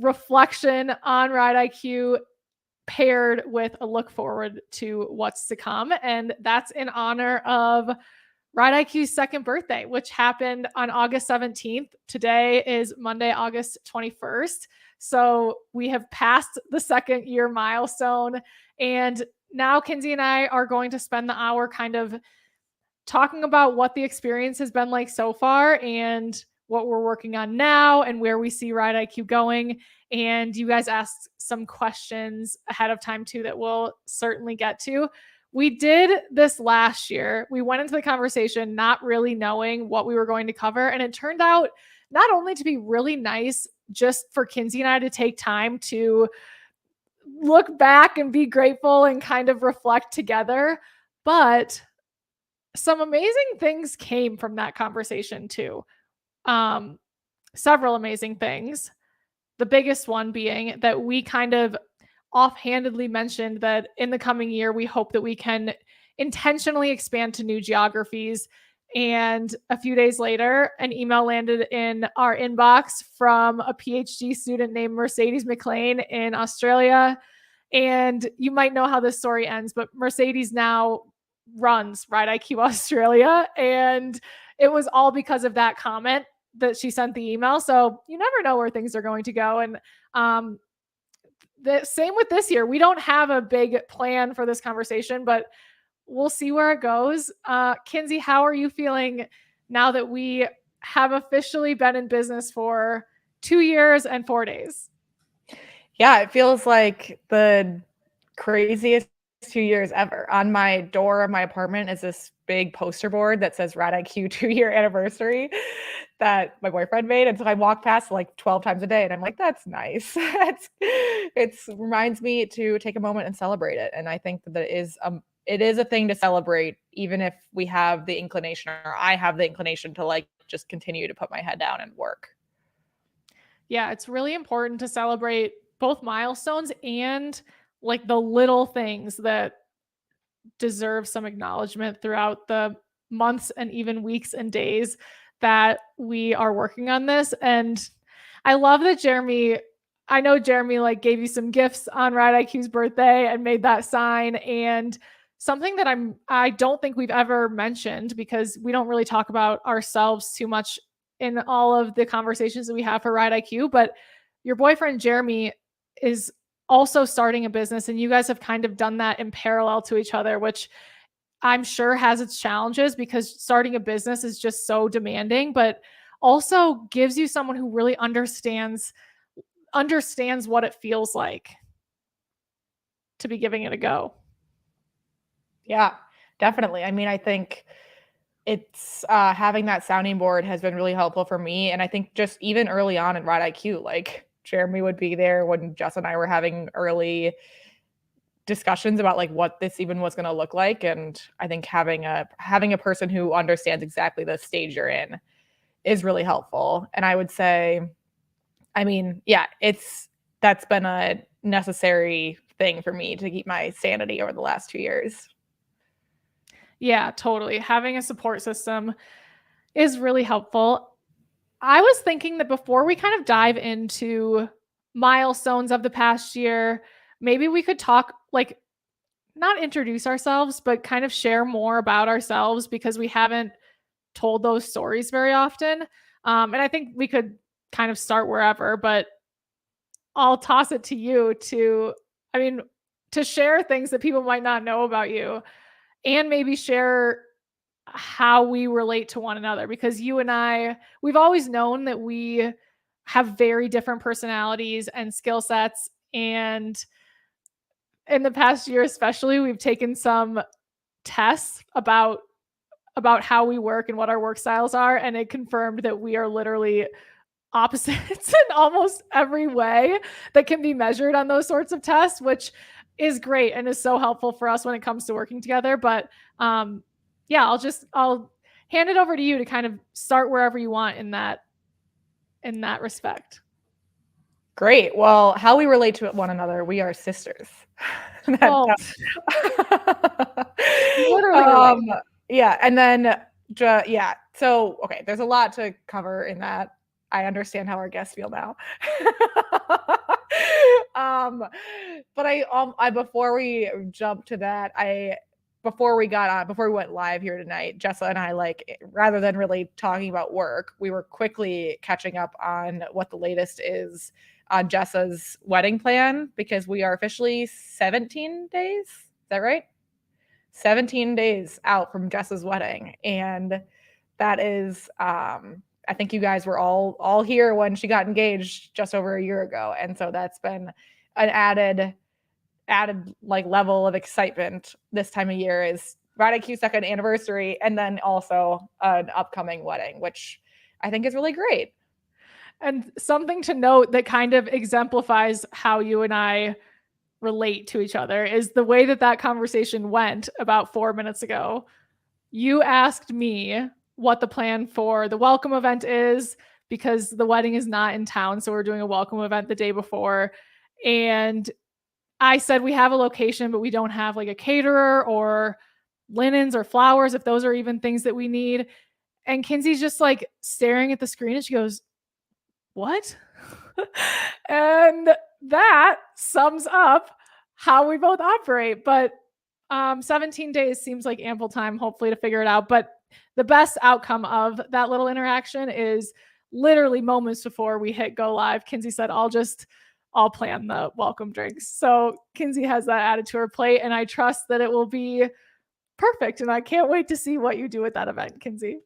reflection on Ride IQ paired with a look forward to what's to come. And that's in honor of Ride IQ's second birthday, which happened on August 17th. Today is Monday, August 21st. So we have passed the second year milestone. And now Kinsey and I are going to spend the hour kind of talking about what the experience has been like so far and what we're working on now and where we see Ride IQ going. And you guys asked some questions ahead of time too that we'll certainly get to. We did this last year. We went into the conversation not really knowing what we were going to cover. And it turned out not only to be really nice just for Kinsey and I to take time to look back and be grateful and kind of reflect together, but some amazing things came from that conversation too. Several amazing things. The biggest one being that we kind of offhandedly mentioned that in the coming year, we hope that we can intentionally expand to new geographies. And a few days later, an email landed in our inbox from a PhD student named Mercedes McLean in Australia. And you might know how this story ends, but Mercedes now runs Ride IQ Australia. And it was all because of that comment that she sent the email. So you never know where things are going to go. And the same with this year. We don't have a big plan for this conversation, but we'll see where it goes. Kinsey, how are you feeling now that we have officially been in business for 2 years and 4 days? Yeah, it feels like the craziest 2 years ever. On my door of my apartment is this big poster board that says Ride IQ 2-year anniversary that my boyfriend made. And so I walk past like 12 times a day and I'm like, that's nice. It reminds me to take a moment and celebrate it. And I think that it is a thing to celebrate, even if we have the inclination, or I have the inclination to like just continue to put my head down and work. Yeah, it's really important to celebrate both milestones and like the little things that deserve some acknowledgement throughout the months and even weeks and days that we are working on this. And I love that I know Jeremy like gave you some gifts on Ride IQ's birthday and made that sign. And something that I don't think we've ever mentioned, because we don't really talk about ourselves too much in all of the conversations that we have for Ride IQ, but your boyfriend Jeremy is also starting a business, and you guys have kind of done that in parallel to each other, which I'm sure has its challenges because starting a business is just so demanding, but also gives you someone who really understands what it feels like to be giving it a go. Yeah, definitely. I mean, I think it's having that sounding board has been really helpful for me. And I think just even early on in Ride IQ, like Jeremy would be there when Jess and I were having early discussions about like what this even was going to look like. And I think having a person who understands exactly the stage you're in is really helpful. And I would say, I mean, yeah, that's been a necessary thing for me to keep my sanity over the last 2 years. Yeah, totally. Having a support system is really helpful. I was thinking that before we kind of dive into milestones of the past year, maybe we could talk, like, not introduce ourselves, but kind of share more about ourselves, because we haven't told those stories very often. And I think we could kind of start wherever, but I'll toss it to you to share things that people might not know about you, and maybe share how we relate to one another, because you and I, we've always known that we have very different personalities and skill sets. And in the past year, especially, we've taken some tests about how we work and what our work styles are. And it confirmed that we are literally opposites in almost every way that can be measured on those sorts of tests, which is great and is so helpful for us when it comes to working together. But yeah, I'll hand it over to you to kind of start wherever you want in that respect. Great. Well, how we relate to one another, we are sisters. Literally. Yeah. And then, yeah. So, okay, there's a lot to cover in that. I understand how our guests feel now. But I before we jump to that, before we went live here tonight, Jessa and I, like, rather than really talking about work, we were quickly catching up on what the latest is on Jessa's wedding plan, because we are officially 17 days. Is that right? 17 days out from Jessa's wedding. And that is, I think you guys were all here when she got engaged just over a year ago. And so that's been an added like level of excitement this time of year, is Ride IQ's second anniversary, and then also an upcoming wedding, which I think is really great. And something to note that kind of exemplifies how you and I relate to each other is the way that conversation went about 4 minutes ago. You asked me what the plan for the welcome event is, because the wedding is not in town, so we're doing a welcome event the day before. And I said we have a location, but we don't have like a caterer or linens or flowers, if those are even things that we need. And Kinsey's just like staring at the screen and she goes, "What?" And that sums up how we both operate. But 17 days seems like ample time, hopefully, to figure it out. But the best outcome of that little interaction is literally moments before we hit go live, Kinsey said, I'll plan the welcome drinks. So Kinsey has that added to her plate, and I trust that it will be perfect. And I can't wait to see what you do at that event, Kinsey.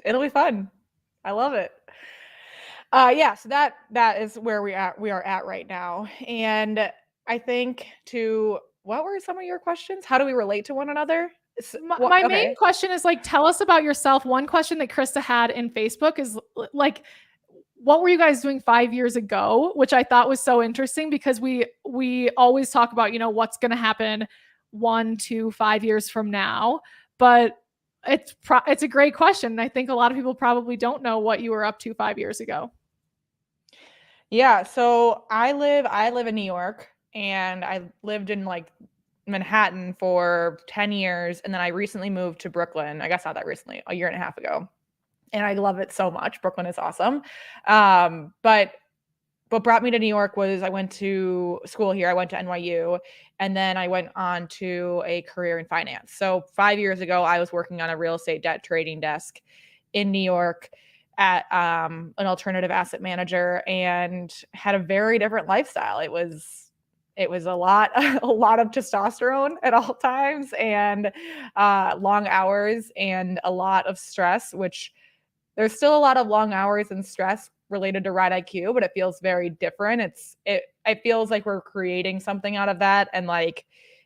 It'll be fun. I love it. Yeah, so that is where we are at right now. And I think what were some of your questions? How do we relate to one another? My main question is, like, tell us about yourself. One question that Krista had in Facebook is like, what were you guys doing 5 years ago? Which I thought was so interesting, because we always talk about, what's going to happen 1 to 5 years from now. But it's a great question. And I think a lot of people probably don't know what you were up to 5 years ago. Yeah, so I live in New York, and I lived in like Manhattan for 10 years, and then I recently moved to Brooklyn. I guess not that recently, a year and a half ago. And I love it so much. Brooklyn is awesome. But what brought me to New York was I went to school here. I went to NYU, and then I went on to a career in finance. So 5 years ago, I was working on a real estate debt trading desk in New York at an alternative asset manager, and had a very different lifestyle. It was a lot of testosterone at all times, and long hours, and a lot of stress, which there's still a lot of long hours and stress related to Ride IQ, but it feels very different. It feels like we're creating something out of that. And like,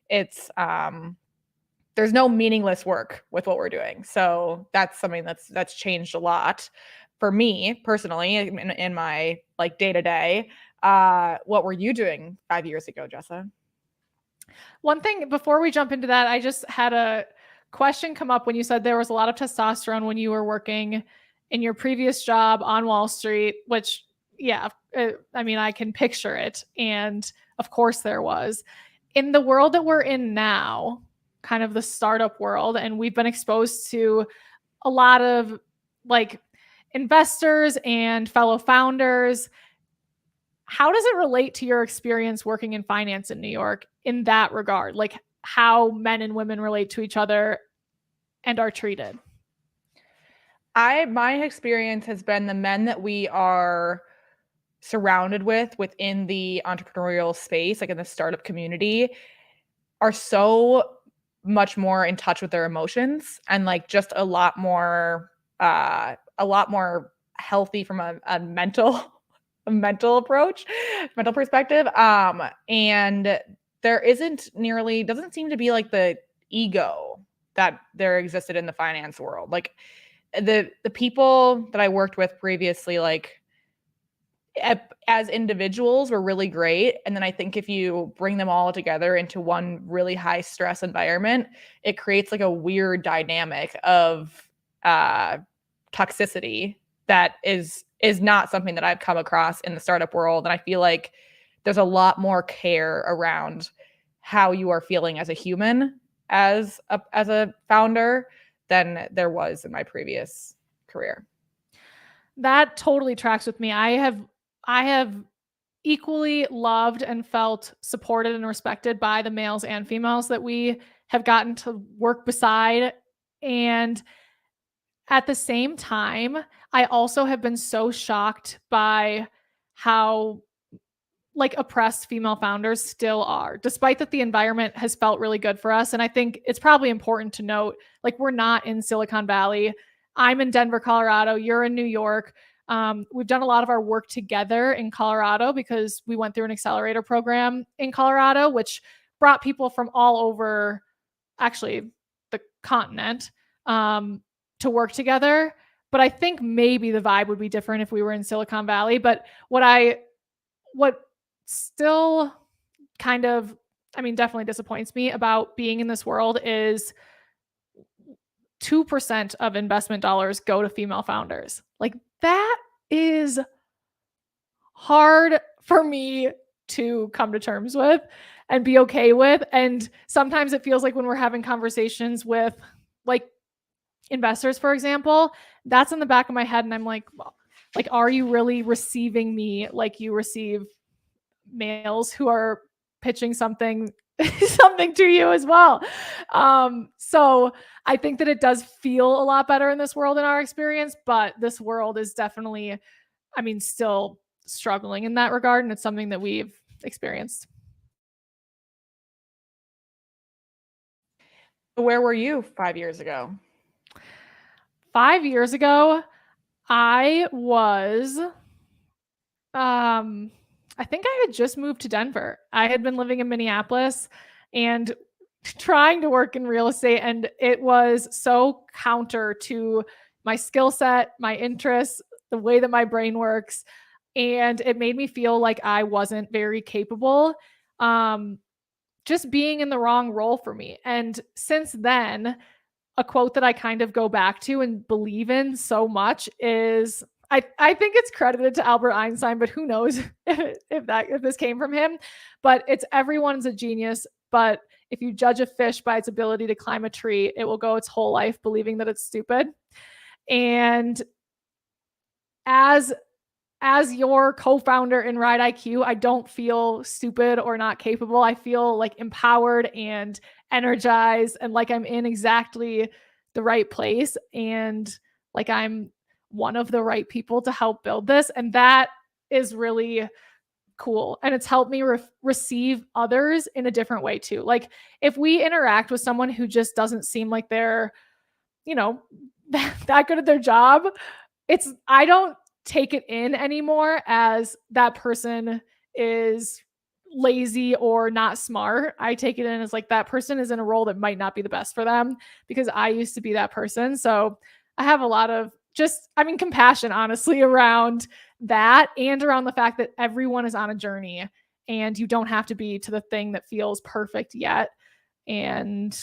it's, there's no meaningless work with what we're doing. So that's something that's changed a lot for me personally in my like day to day. What were you doing 5 years ago, Jessa? One thing before we jump into that, I just had a question come up when you said there was a lot of testosterone when you were working in your previous job on Wall Street, which, yeah, I mean, I can picture it. And of course there was. In the world that we're in now, kind of the startup world, and we've been exposed to a lot of like investors and fellow founders. How does it relate to your experience working in finance in New York in that regard? Like, how men and women relate to each other and are treated? My experience has been the men that we are surrounded within the entrepreneurial space, like in the startup community, are so much more in touch with their emotions, and like just a lot more healthy from a mental approach, mental perspective. And there doesn't seem to be like the ego that there existed in the finance world. Like the people that I worked with previously, like as individuals, were really great. And then I think if you bring them all together into one really high stress environment, it creates like a weird dynamic of toxicity that is not something that I've come across in the startup world. And I feel like there's a lot more care around how you are feeling as a human, as a founder, than there was in my previous career. That totally tracks with me. I have equally loved and felt supported and respected by the males and females that we have gotten to work beside. And at the same time, I also have been so shocked by how like oppressed female founders still are, despite that the environment has felt really good for us. And I think it's probably important to note, like, we're not in Silicon Valley. I'm in Denver, Colorado. You're in New York. We've done a lot of our work together in Colorado because we went through an accelerator program in Colorado, which brought people from all over, actually, the continent to work together. But I think maybe the vibe would be different if we were in Silicon Valley. But what still kind of, I mean, definitely disappoints me about being in this world is 2% of investment dollars go to female founders. Like, that is hard for me to come to terms with and be okay with. And sometimes it feels like when we're having conversations with like investors, for example, that's in the back of my head. And I'm like, well, like, are you really receiving me like you receive males who are pitching something something to you as well? So I think that it does feel a lot better in this world in our experience, but this world is definitely, I mean, still struggling in that regard, and it's something that we've experienced. Where were you 5 years ago? 5 years ago, I was I think I had just moved to Denver. I had been living in Minneapolis and trying to work in real estate, and it was so counter to my skill set, my interests, the way that my brain works, and it made me feel like I wasn't very capable. Um, just being in the wrong role for me. And since then, a quote that I kind of go back to and believe in so much is, I think it's credited to Albert Einstein, but who knows if this came from him. But it's, everyone's a genius, but if you judge a fish by its ability to climb a tree, it will go its whole life believing that it's stupid. And as your co-founder in Ride IQ, I don't feel stupid or not capable. I feel like empowered and energized and like I'm in exactly the right place and like I'm one of the right people to help build this. And that is really cool. And it's helped me receive others in a different way too. Like, if we interact with someone who just doesn't seem like they're, you know, that good at their job, I don't take it in anymore as that person is lazy or not smart. I take it in as like that person is in a role that might not be the best for them, because I used to be that person. So I have a lot of just, I mean, compassion, honestly, around that and around the fact that everyone is on a journey and you don't have to be to the thing that feels perfect yet. And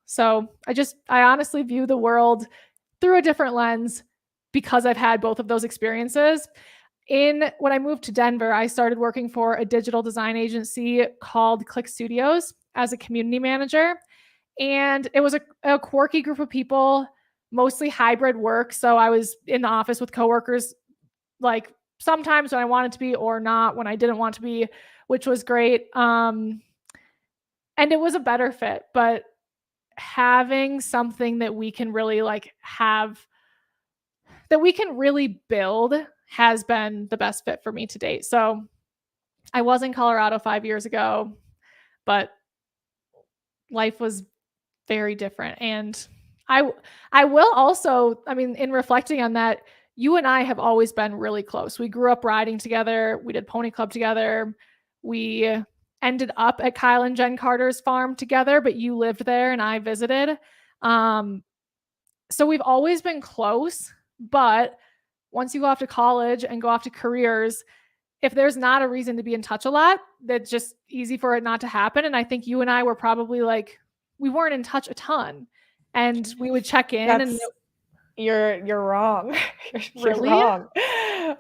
so I honestly view the world through a different lens because I've had both of those experiences. When I moved to Denver, I started working for a digital design agency called Click Studios as a community manager. And it was a quirky group of people, mostly hybrid work. So I was in the office with coworkers, like sometimes when I wanted to be or not when I didn't want to be, which was great. And it was a better fit, but having something that we can really that we can really build has been the best fit for me to date. So I was in Colorado 5 years ago, but life was very different. And I will also, I mean, in reflecting on that, you and I have always been really close. We grew up riding together. We did pony club together. We ended up at Kyle and Jen Carter's farm together, but you lived there and I visited. So we've always been close, but once you go off to college and go off to careers, if there's not a reason to be in touch a lot, that's just easy for it not to happen. And I think you and I were probably like, we weren't in touch a ton, and we would check in. You're wrong. You're Really? wrong.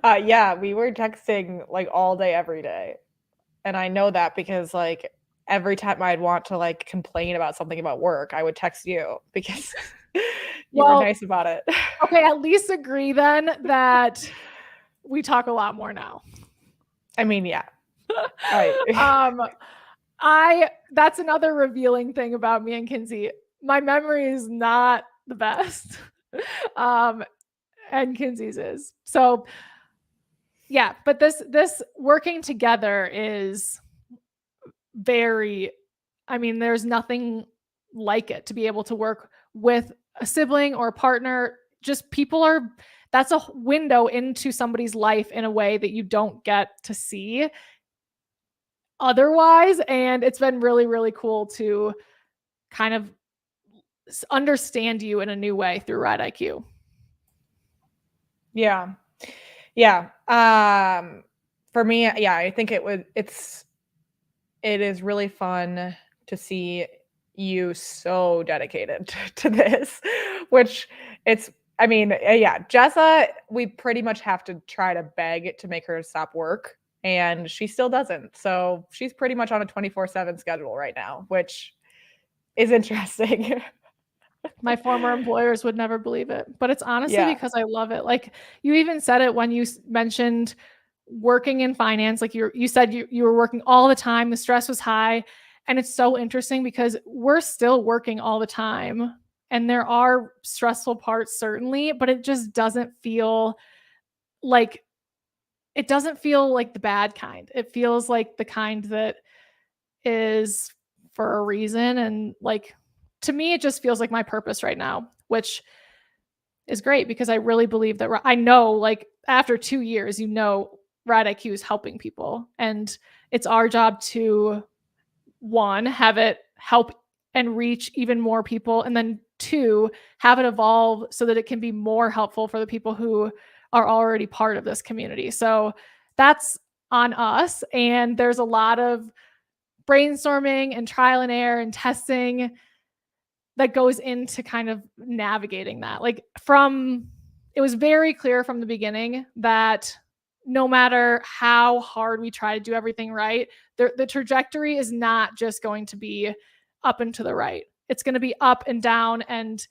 Yeah, we were texting like all day, every day. And I know that because like every time I'd want to like complain about something about work, I would text you because you were nice about it. Okay, at least agree then that we talk a lot more now. I mean, yeah. Right. That's another revealing thing about me and Kinsey. My memory is not the best. And Kinsey's is. So yeah, but this working together is very, I mean, there's nothing like it to be able to work with a sibling or a partner. Just people are, that's a window into somebody's life in a way that you don't get to see otherwise. And it's been really, really cool to kind of understand you in a new way through Ride IQ. Yeah. Yeah. For me, yeah, I think it is really fun to see you so dedicated to this, which it's, I mean, yeah, Jessa, we pretty much have to try to beg to make her stop work, and she still doesn't. So she's pretty much on a 24/7 schedule right now, which is interesting. My former employers would never believe it, but it's honestly Yeah. because I love it. Like you even said it when you mentioned working in finance, like you said you were working all the time, the stress was high, and it's so interesting because we're still working all the time and there are stressful parts certainly, but it just doesn't feel like the bad kind. It feels like the kind that is for a reason, and like to me it just feels like my purpose right now, which is great because I really believe that I know, like after 2 years, Rad IQ is helping people, and it's our job to one, have it help and reach even more people, and then two, have it evolve so that it can be more helpful for the people who are already part of this community. So that's on us, and there's a lot of brainstorming and trial and error and testing that goes into kind of navigating that. Like it was very clear from the beginning that no matter how hard we try to do everything right, the trajectory is not just going to be up and to the right. It's going to be up and down and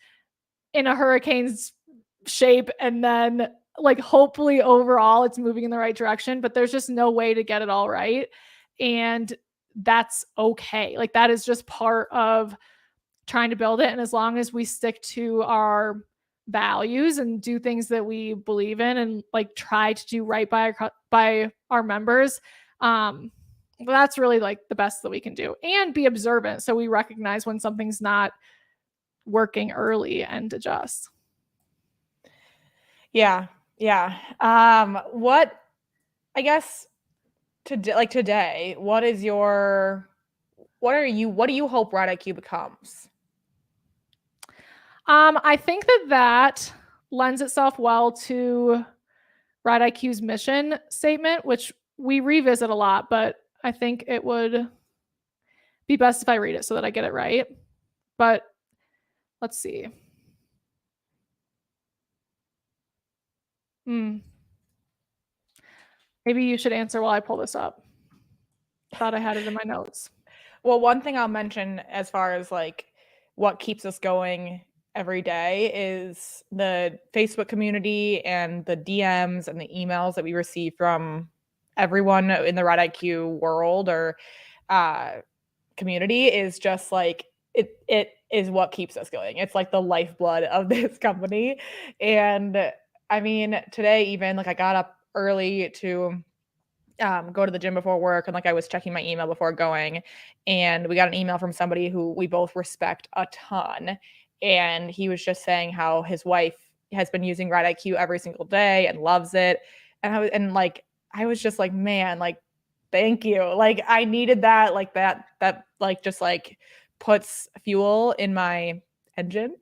in a hurricane's shape, and then like hopefully overall it's moving in the right direction, but there's just no way to get it all right. And that's okay. Like that is just part of trying to build it. And as long as we stick to our values and do things that we believe in and like try to do right by our members, that's really like the best that we can do, and be observant so we recognize when something's not working early and adjust. Yeah. Yeah. What, I guess today, what do you hope Ride IQ becomes? I think that lends itself well to Ride IQ's mission statement, which we revisit a lot, but I think it would be best if I read it so that I get it right. But let's see. Maybe you should answer while I pull this up. Thought I had it in my notes. Well, one thing I'll mention as far as like what keeps us going every day is the Facebook community and the DMs and the emails that we receive from everyone in the Ride IQ world or community is just like it is what keeps us going. It's like the lifeblood of this company. And I mean, today even like I got up early to go to the gym before work, and like I was checking my email before going, and we got an email from somebody who we both respect a ton, and he was just saying how his wife has been using Ride IQ every single day and loves it, and I was just like, man, like thank you, like I needed that, like that like just like puts fuel in my engine.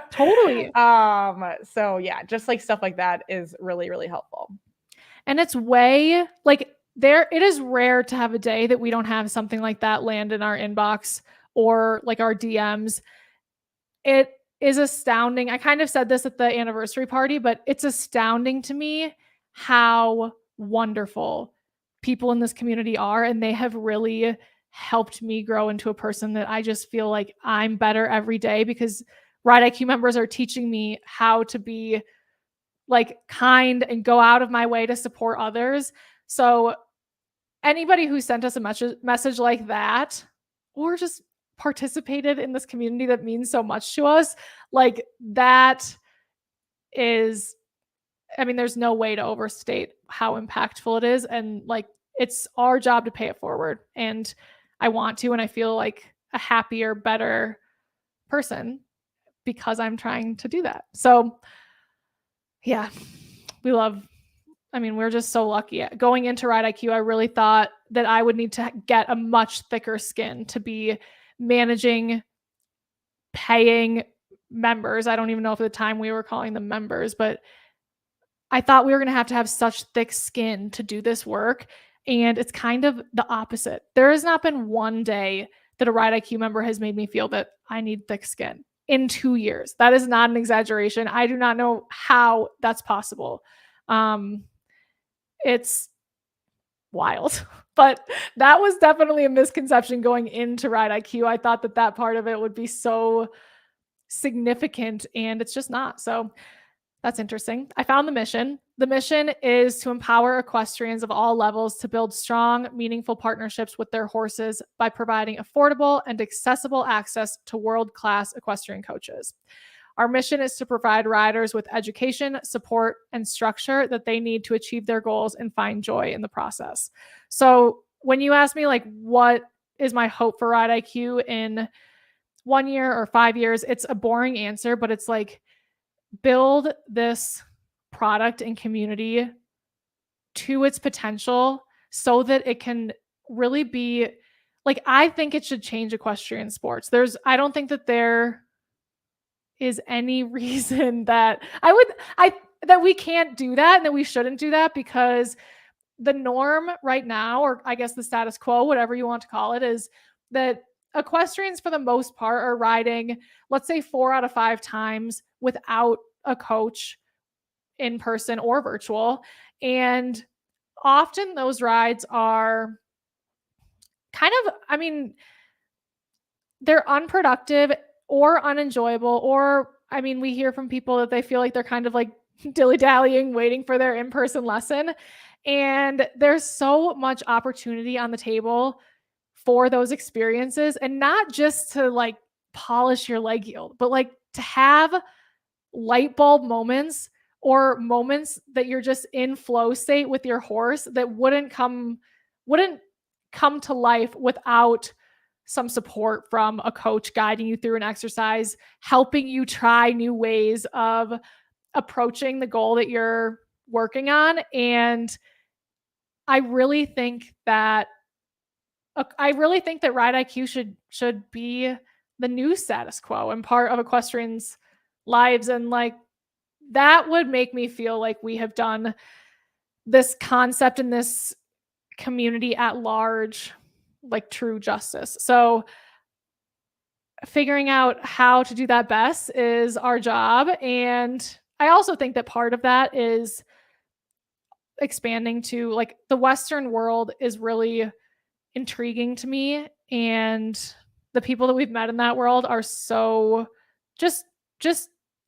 Totally. So yeah, just like stuff like that is really, really helpful. And it's way like it is rare to have a day that we don't have something like that land in our inbox or like our DMs. It is astounding. I kind of said this at the anniversary party, but it's astounding to me how wonderful people in this community are. And they have really helped me grow into a person that I just feel like I'm better every day because Ride IQ members are teaching me how to be like kind and go out of my way to support others. So anybody who sent us a message like that, or just participated in this community that means so much to us, like that is, I mean, there's no way to overstate how impactful it is. And like, it's our job to pay it forward. And I want to, and I feel like a happier, better person because I'm trying to do that. So yeah, we're just so lucky. Going into Ride IQ, I really thought that I would need to get a much thicker skin to be managing, paying members. I don't even know if at the time we were calling them members, but I thought we were going to have such thick skin to do this work. And it's kind of the opposite. There has not been one day that a Ride IQ member has made me feel that I need thick skin in 2 years. That is not an exaggeration. I do not know how that's possible. It's wild, but that was definitely a misconception going into Ride IQ. I thought that part of it would be so significant, and it's just not. So that's interesting. I found the mission. The mission is to empower equestrians of all levels to build strong, meaningful partnerships with their horses by providing affordable and accessible access to world-class equestrian coaches. Our mission is to provide riders with education, support, and structure that they need to achieve their goals and find joy in the process. So when you ask me, like, what is my hope for Ride IQ in 1 year or 5 years, it's a boring answer, but it's like, build this product and community to its potential so that it can really be like, I think it should change equestrian sports. I don't think that there is any reason that that we can't do that and that we shouldn't do that, because the norm right now, or I guess the status quo, whatever you want to call it, is that equestrians for the most part are riding, let's say 4 out of 5 times without a coach in person or virtual. And often those rides are kind of, they're unproductive or unenjoyable, or we hear from people that they feel like they're kind of like dilly-dallying, waiting for their in-person lesson. And there's so much opportunity on the table for those experiences, and not just to like polish your leg yield, but like to have light bulb moments, or moments that you're just in flow state with your horse that wouldn't come to life without some support from a coach guiding you through an exercise, helping you try new ways of approaching the goal that you're working on. And I really think that Ride IQ should be the new status quo and part of equestrians' lives. And like, that would make me feel like we have done this concept and this community at large like true justice. So figuring out how to do that best is our job. And I also think that part of that is expanding to, like, the Western world is really intriguing to me. And the people that we've met in that world are so just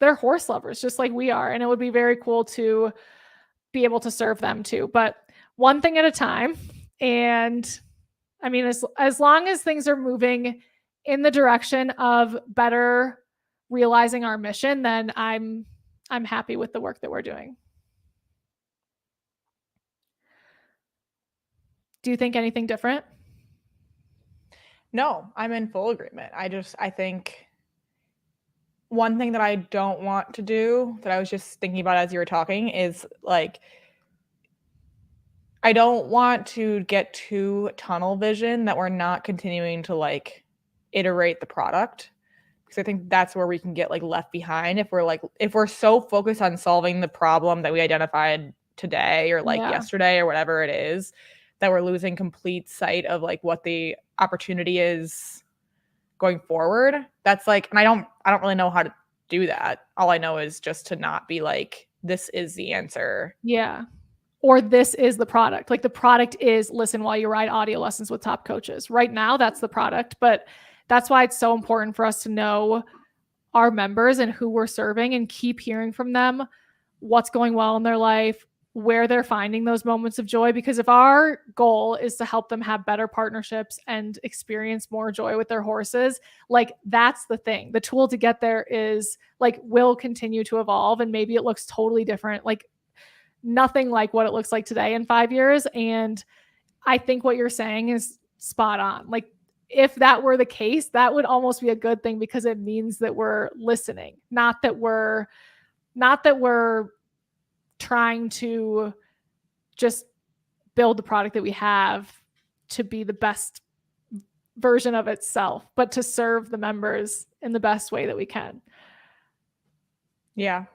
they're horse lovers, just like we are. And it would be very cool to be able to serve them too. But one thing at a time. And as long as things are moving in the direction of better realizing our mission, then I'm happy with the work that we're doing. Do you think anything different? No, I'm in full agreement. I think one thing that I don't want to do, that I was just thinking about as you were talking, is like, I don't want to get too tunnel vision that we're not continuing to like iterate the product, because I think that's where we can get like left behind if we're so focused on solving the problem that we identified today or like yesterday or whatever it is, that we're losing complete sight of like what the opportunity is going forward. That's like, and I don't really know how to do that. All I know is just to not be like, this is the answer. Yeah. Or this is the product. Like, the product is listen while you ride audio lessons with top coaches. Right now, that's the product. But that's why it's so important for us to know our members and who we're serving and keep hearing from them what's going well in their life, where they're finding those moments of joy, because if our goal is to help them have better partnerships and experience more joy with their horses, like that's the thing. The tool to get there is like will continue to evolve, and maybe it looks totally different, like nothing like what it looks like today in 5 years. And I think what you're saying is spot on. Like if that were the case, that would almost be a good thing, because it means that we're listening, not that we're trying to just build the product that we have to be the best version of itself, but to serve the members in the best way that we can. Yeah.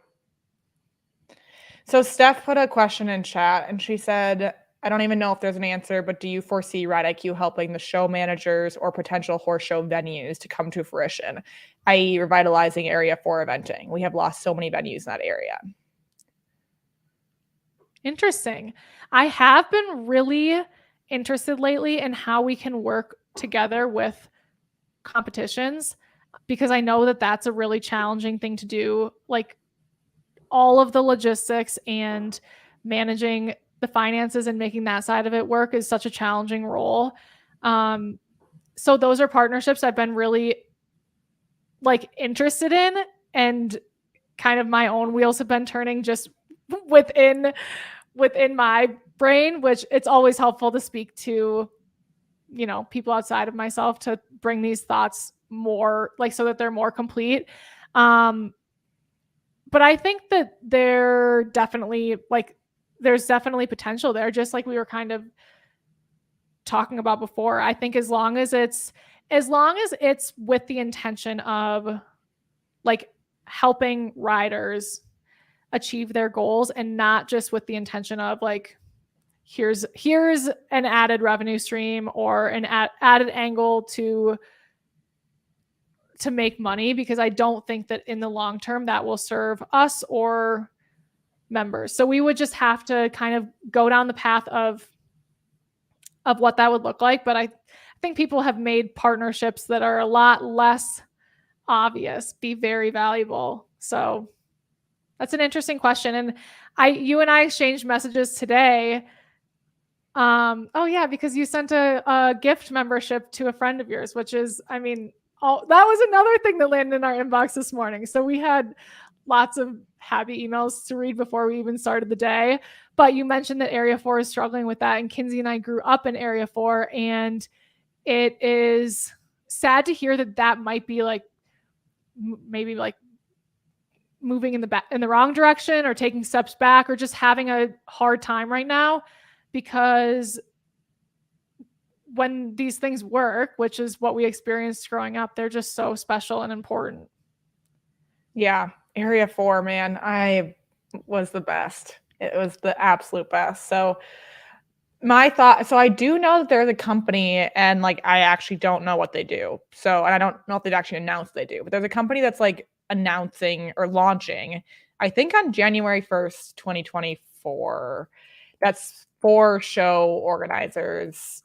So Steph put a question in chat and she said, I don't even know if there's an answer, but do you foresee Ride IQ helping the show managers or potential horse show venues to come to fruition, i.e. revitalizing Area 4 eventing? We have lost so many venues in that area. Interesting. I have been really interested lately in how we can work together with competitions, because I know that that's a really challenging thing to do. Like all of the logistics and managing the finances and making that side of it work is such a challenging role. So those are partnerships I've been really like interested in, and kind of my own wheels have been turning just within my brain, which it's always helpful to speak to, you know, people outside of myself to bring these thoughts more like so that they're more complete. But I think that there's definitely potential there, just like we were kind of talking about before. I think as long as it's with the intention of like helping riders achieve their goals, and not just with the intention of like here's an added revenue stream or an added angle to make money, because I don't think that in the long term that will serve us or members. So we would just have to kind of go down the path of what that would look like. But I think people have made partnerships that are a lot less obvious be very valuable. So that's an interesting question. And you and I exchanged messages today. Oh yeah, because you sent a gift membership to a friend of yours, which is, I mean, that was another thing that landed in our inbox this morning. So we had lots of happy emails to read before we even started the day. But you mentioned that Area 4 is struggling with that. And Kinsey and I grew up in Area 4, and it is sad to hear that might be like maybe like moving in the wrong direction, or taking steps back, or just having a hard time right now, because when these things work, which is what we experienced growing up, they're just so special and important. Yeah. Area 4, man, I was the best. It was the absolute best. So I do know that there's a company, and like I actually don't know what they do. So, and I don't know if they've actually announced they do, but there's a company that's like announcing or launching, I think on January 1st, 2024. That's for show organizers.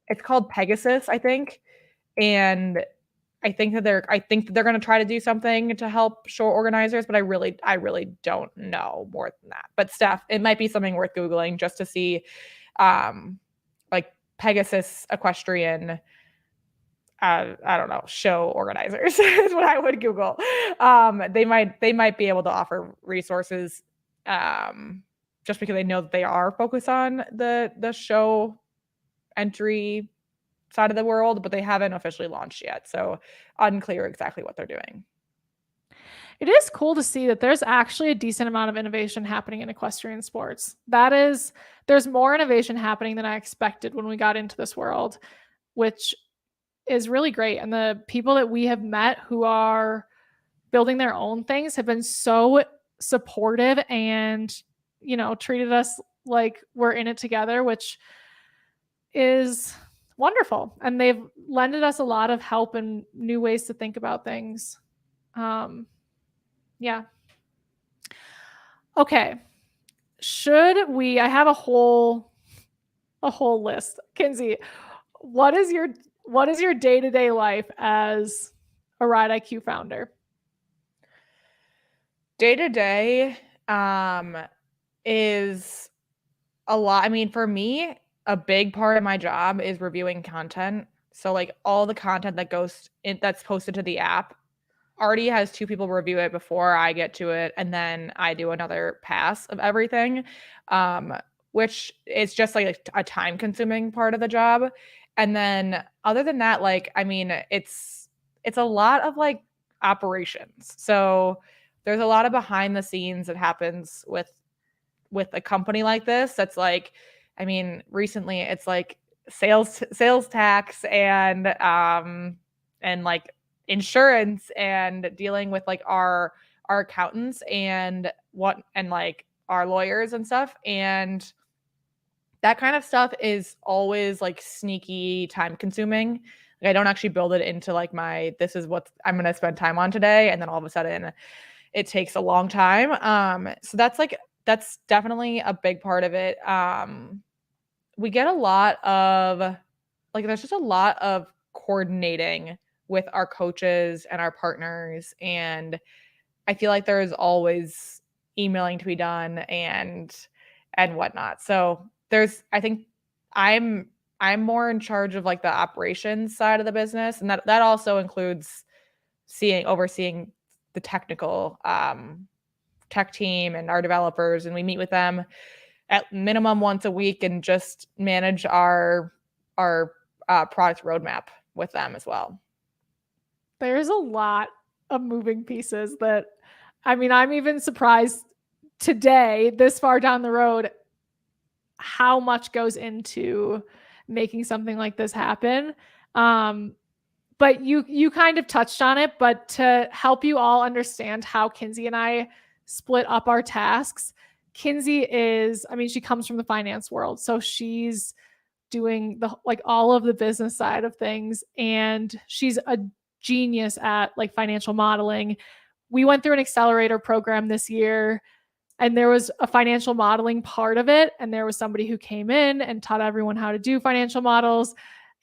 It's called Pegasus, I think. And I think that they're going to try to do something to help show organizers, but I really don't know more than that. But Steph, it might be something worth Googling just to see, like Pegasus equestrian, I don't know, show organizers is what I would Google. They might be able to offer resources, just because I know that they are focused on the show entry side of the world, but they haven't officially launched yet. So unclear exactly what they're doing. It is cool to see that there's actually a decent amount of innovation happening in equestrian sports. There's more innovation happening than I expected when we got into this world, which is really great. And the people that we have met who are building their own things have been so supportive and, you know, treated us like we're in it together, which is wonderful. And they've lended us a lot of help and new ways to think about things. Yeah. Okay. I have a whole list. Kinsey, what is your day-to-day life as a Ride IQ founder? Day to day, is a lot. I mean, for me, a big part of my job is reviewing content. So like all the content that goes in that's posted to the app already has two people review it before I get to it, and then I do another pass of everything, um, which is just like a time consuming part of the job. And then other than that, like I mean, it's a lot of like operations. So there's a lot of behind the scenes that happens with a company like this that's like, I mean, recently it's like sales tax and like insurance and dealing with like our accountants and what and like our lawyers and stuff, and that kind of stuff is always like sneaky time consuming. Like I don't actually build it into like my this is what I'm going to spend time on today, and then all of a sudden it takes a long time. So that's definitely a big part of it. We get a lot of like there's just a lot of coordinating with our coaches and our partners, and I feel like there's always emailing to be done and whatnot. So I think I'm I'm more in charge of like the operations side of the business, and that also includes overseeing the technical tech team and our developers, and we meet with them at minimum once a week and just manage our product roadmap with them as well. There's a lot of moving pieces that, I mean, I'm even surprised today, this far down the road, how much goes into making something like this happen. But you kind of touched on it, but to help you all understand how Kinsey and I split up our tasks, Kinsey is, I mean, she comes from the finance world, so she's doing the like all of the business side of things, and she's a genius at like financial modeling. We went through an accelerator program this year, and there was a financial modeling part of it, and there was somebody who came in and taught everyone how to do financial models,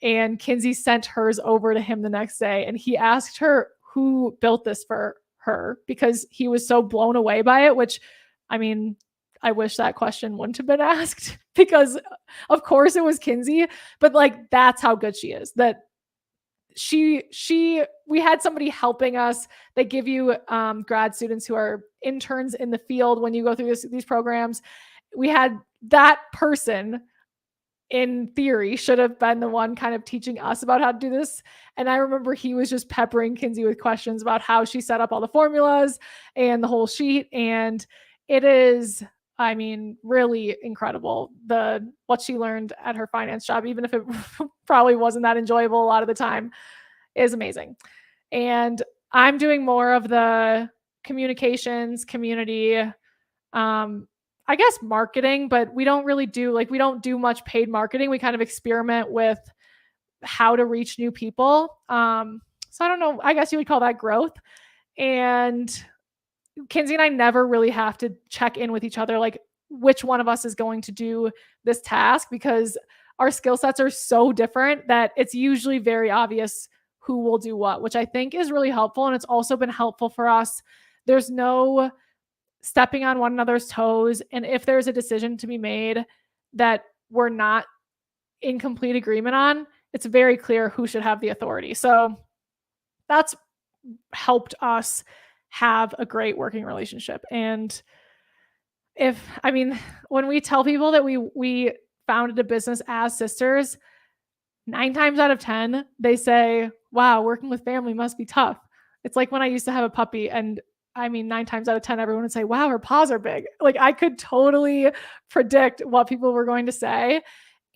and Kinsey sent hers over to him the next day, and he asked her who built this for her because he was so blown away by it, which, I mean, I wish that question wouldn't have been asked because of course it was Kinsey, but like that's how good she is. That we had somebody helping us. They give you grad students who are interns in the field when you go through these programs. We had that person, in theory, should have been the one kind of teaching us about how to do this. And I remember he was just peppering Kinsey with questions about how she set up all the formulas and the whole sheet. And it is, I mean, really incredible what she learned at her finance job, even if it probably wasn't that enjoyable a lot of the time, is amazing. And I'm doing more of the communications, community, I guess marketing, but we don't really do we don't do much paid marketing. We kind of experiment with how to reach new people. So I don't know, I guess you would call that growth. And Kinsey and I never really have to check in with each other, like which one of us is going to do this task, because our skill sets are so different that it's usually very obvious who will do what, which I think is really helpful. And it's also been helpful for us. There's no stepping on one another's toes. And if there's a decision to be made that we're not in complete agreement on, it's very clear who should have the authority. So that's helped us have a great working relationship. And when we tell people that we founded a business as sisters, 9 times out of 10, they say, wow, working with family must be tough. It's like when I used to have a puppy, and 9 times out of 10, everyone would say, wow, her paws are big. Like I could totally predict what people were going to say.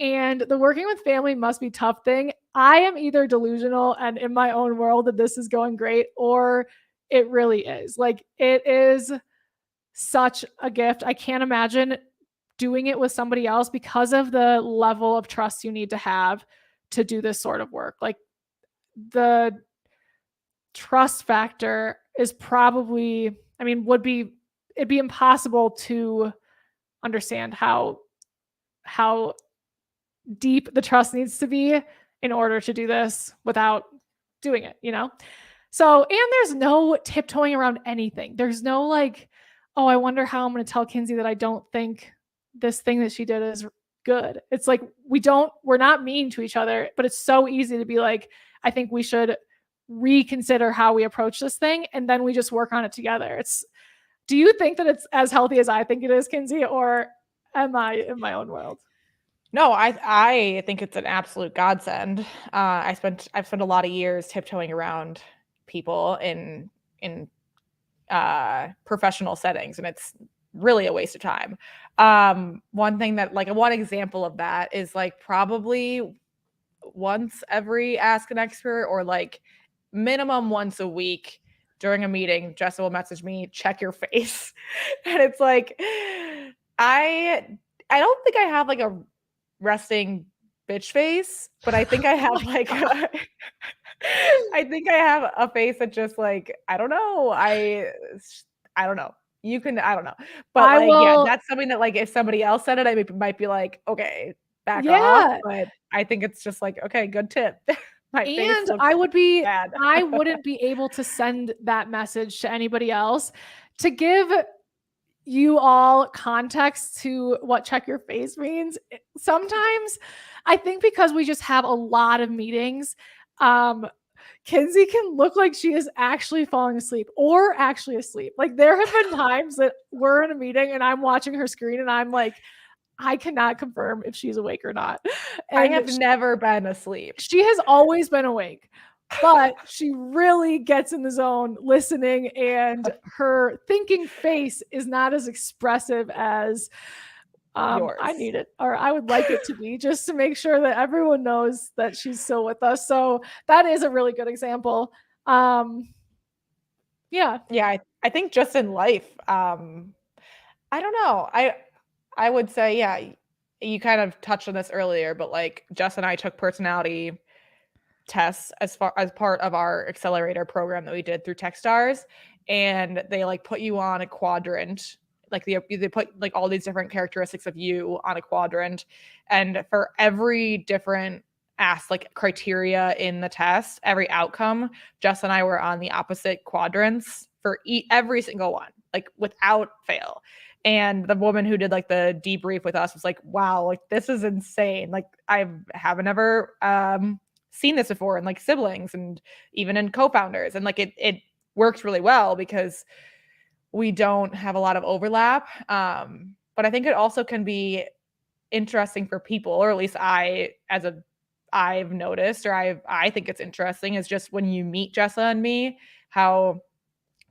And the working with family must be tough thing, I am either delusional and in my own world that this is going great, or it really is. Like it is such a gift. I can't imagine doing it with somebody else because of the level of trust you need to have to do this sort of work. Like the trust factor is probably, it'd be impossible to understand how deep the trust needs to be in order to do this without doing it, you know? So, and there's no tiptoeing around anything. There's no like, oh, I wonder how I'm going to tell Kinsey that I don't think this thing that she did is good. It's like we're not mean to each other, but it's so easy to be like, I think we should reconsider how we approach this thing, and then we just work on it together. Do you think that it's as healthy as I think it is, Kinsey, or am I in my own world? No, I think it's an absolute godsend. I've spent a lot of years tiptoeing around people in professional settings, and it's really a waste of time. One thing that like one example of that is like probably once every Ask an Expert, or like minimum once a week during a meeting, Jessa will message me, check your face. And it's like, I don't think I have like a resting bitch face, but I think I have like I think I have a face that just like, I don't know. I don't know. I don't know. But like, yeah, that's something that like if somebody else said it, I might be like, okay, back off. But I think it's just like, okay, good tip. My face looks bad. I wouldn't be able to send that message to anybody else. To give you all context to what check your face means, sometimes I think because we just have a lot of meetings, Kinsey can look like she is actually falling asleep or actually asleep. Like there have been times that we're in a meeting and I'm watching her screen and I'm like, I cannot confirm if she's awake or not. And I have never been asleep. She has always been awake, but she really gets in the zone listening, and her thinking face is not as expressive as yours. I need it, or I would like it to be, just to make sure that everyone knows that she's still with us. So that is a really good example. Yeah. I think just in life, I don't know. I would say, yeah, you kind of touched on this earlier, but like Jess and I took personality tests as part of our accelerator program that we did through Techstars, and they like put you on a quadrant. Like they put like all these different characteristics of you on a quadrant, and for every different like criteria in the test, every outcome, Jess and I were on the opposite quadrants for every single one, like without fail. And the woman who did like the debrief with us was like, wow, like this is insane. Like I haven't ever seen this before in like siblings and even in co-founders. And like it works really well because we don't have a lot of overlap. But I think it also can be interesting for people, or at least I've noticed, or I think it's interesting, is just when you meet Jessa and me, how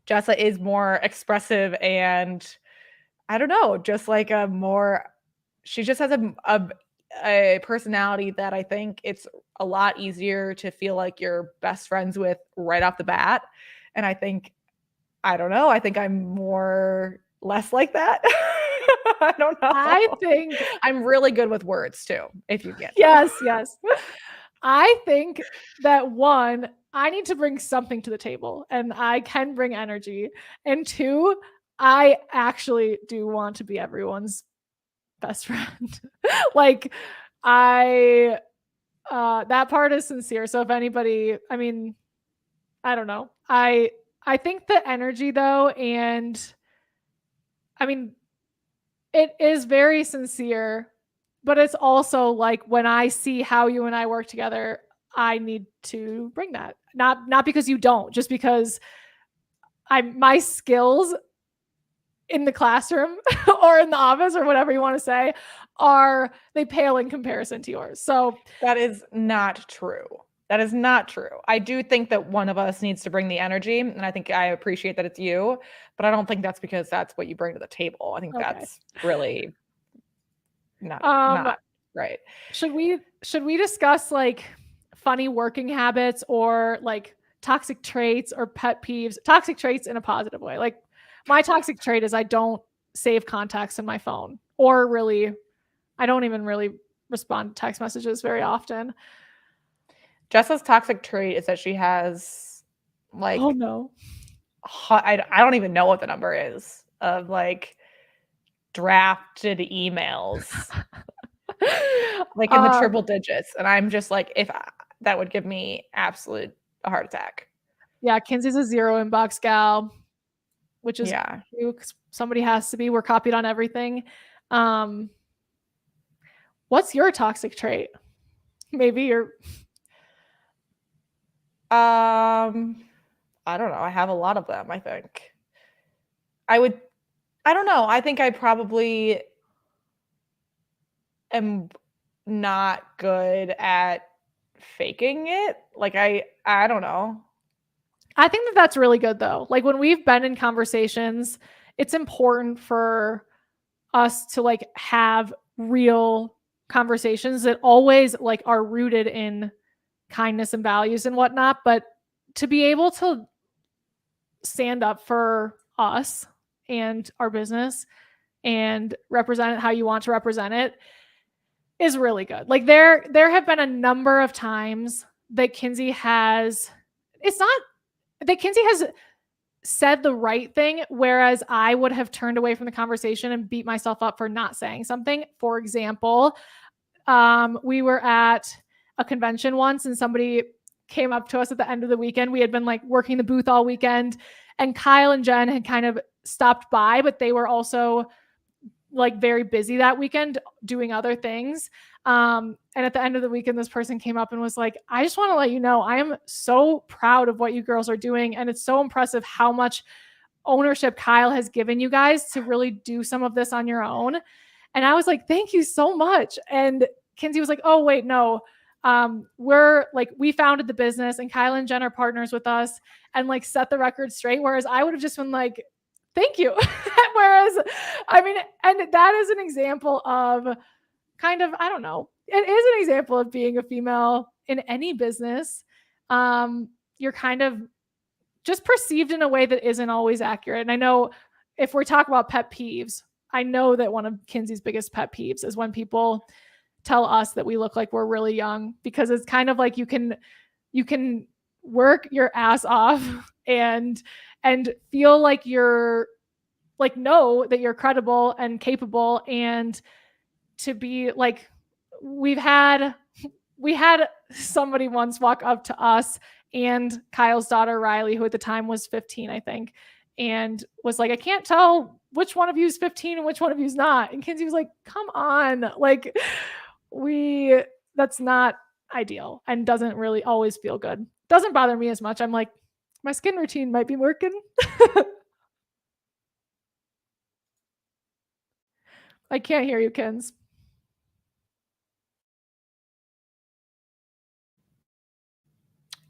Jessa is more expressive and I don't know, just like she just has a personality that I think it's a lot easier to feel like you're best friends with right off the bat. And I don't know, I think I'm less like that. I don't know. I think I'm really good with words too, if you get that. Yes. I think that one, I need to bring something to the table, and I can bring energy. And two, I actually do want to be everyone's best friend. Like that part is sincere. So if anybody, I mean, I don't know. I think the energy though, and I mean, it is very sincere, but it's also like when I see how you and I work together, I need to bring that. Not because you don't, just because my skills in the classroom or in the office or whatever you want to say they pale in comparison to yours. So that is not true. That is not true. I do think that one of us needs to bring the energy, and I think I appreciate that it's you, but I don't think that's because that's what you bring to the table. I think that's really not right. Should we discuss like funny working habits or like toxic traits or pet peeves? Toxic traits in a positive way. Like my toxic trait is I don't save contacts in my phone, or really, I don't even really respond to text messages very often. Jessa's toxic trait is that she has like, oh no, I don't even know what the number is of like drafted emails, like in the triple digits. And I'm just like, that would give me a heart attack. Yeah. Kinsey's a zero inbox gal, which is Somebody has to be. We're copied on everything. What's your toxic trait? Maybe you're. I don't know. I have a lot of them, I think. I don't know. I think I probably am not good at faking it. Like I don't know. I think that that's really good though. Like when we've been in conversations, it's important for us to like have real conversations that always like are rooted in kindness and values and whatnot, but to be able to stand up for us and our business and represent it how you want to represent it is really good. Like there have been a number of times that Kinsey has it's not that Kinsey has said the right thing, whereas I would have turned away from the conversation and beat myself up for not saying something. For example, we were at a convention once and somebody came up to us at the end of the weekend. We had been like working the booth all weekend, and Kyle and Jen had kind of stopped by, but they were also like very busy that weekend doing other things. And at the end of the weekend, this person came up and was like, I just want to let you know, I am so proud of what you girls are doing. And it's so impressive how much ownership Kyle has given you guys to really do some of this on your own. And I was like, thank you so much. And Kinsey was like, oh, wait, no. We're like, we founded the business and Kyle and Jen are partners with us and like set the record straight. Whereas I would have just been like, thank you. Whereas, I mean, and that is an example of kind of, I don't know, it is an example of being a female in any business. You're kind of just perceived in a way that isn't always accurate. And I know if we're talking about pet peeves, I know that one of Kinsey's biggest pet peeves is when people tell us that we look like we're really young, because it's kind of like you can work your ass off and feel like you're like, know that you're credible and capable, and to be like, we had somebody once walk up to us and Kyle's daughter, Riley, who at the time was 15, I think, and was like, I can't tell which one of you is 15 and which one of you is not. And Kinsey was like, come on. Like that's not ideal and doesn't really always feel good. Doesn't bother me as much. I'm like, my skin routine might be working. I can't hear you, Kins.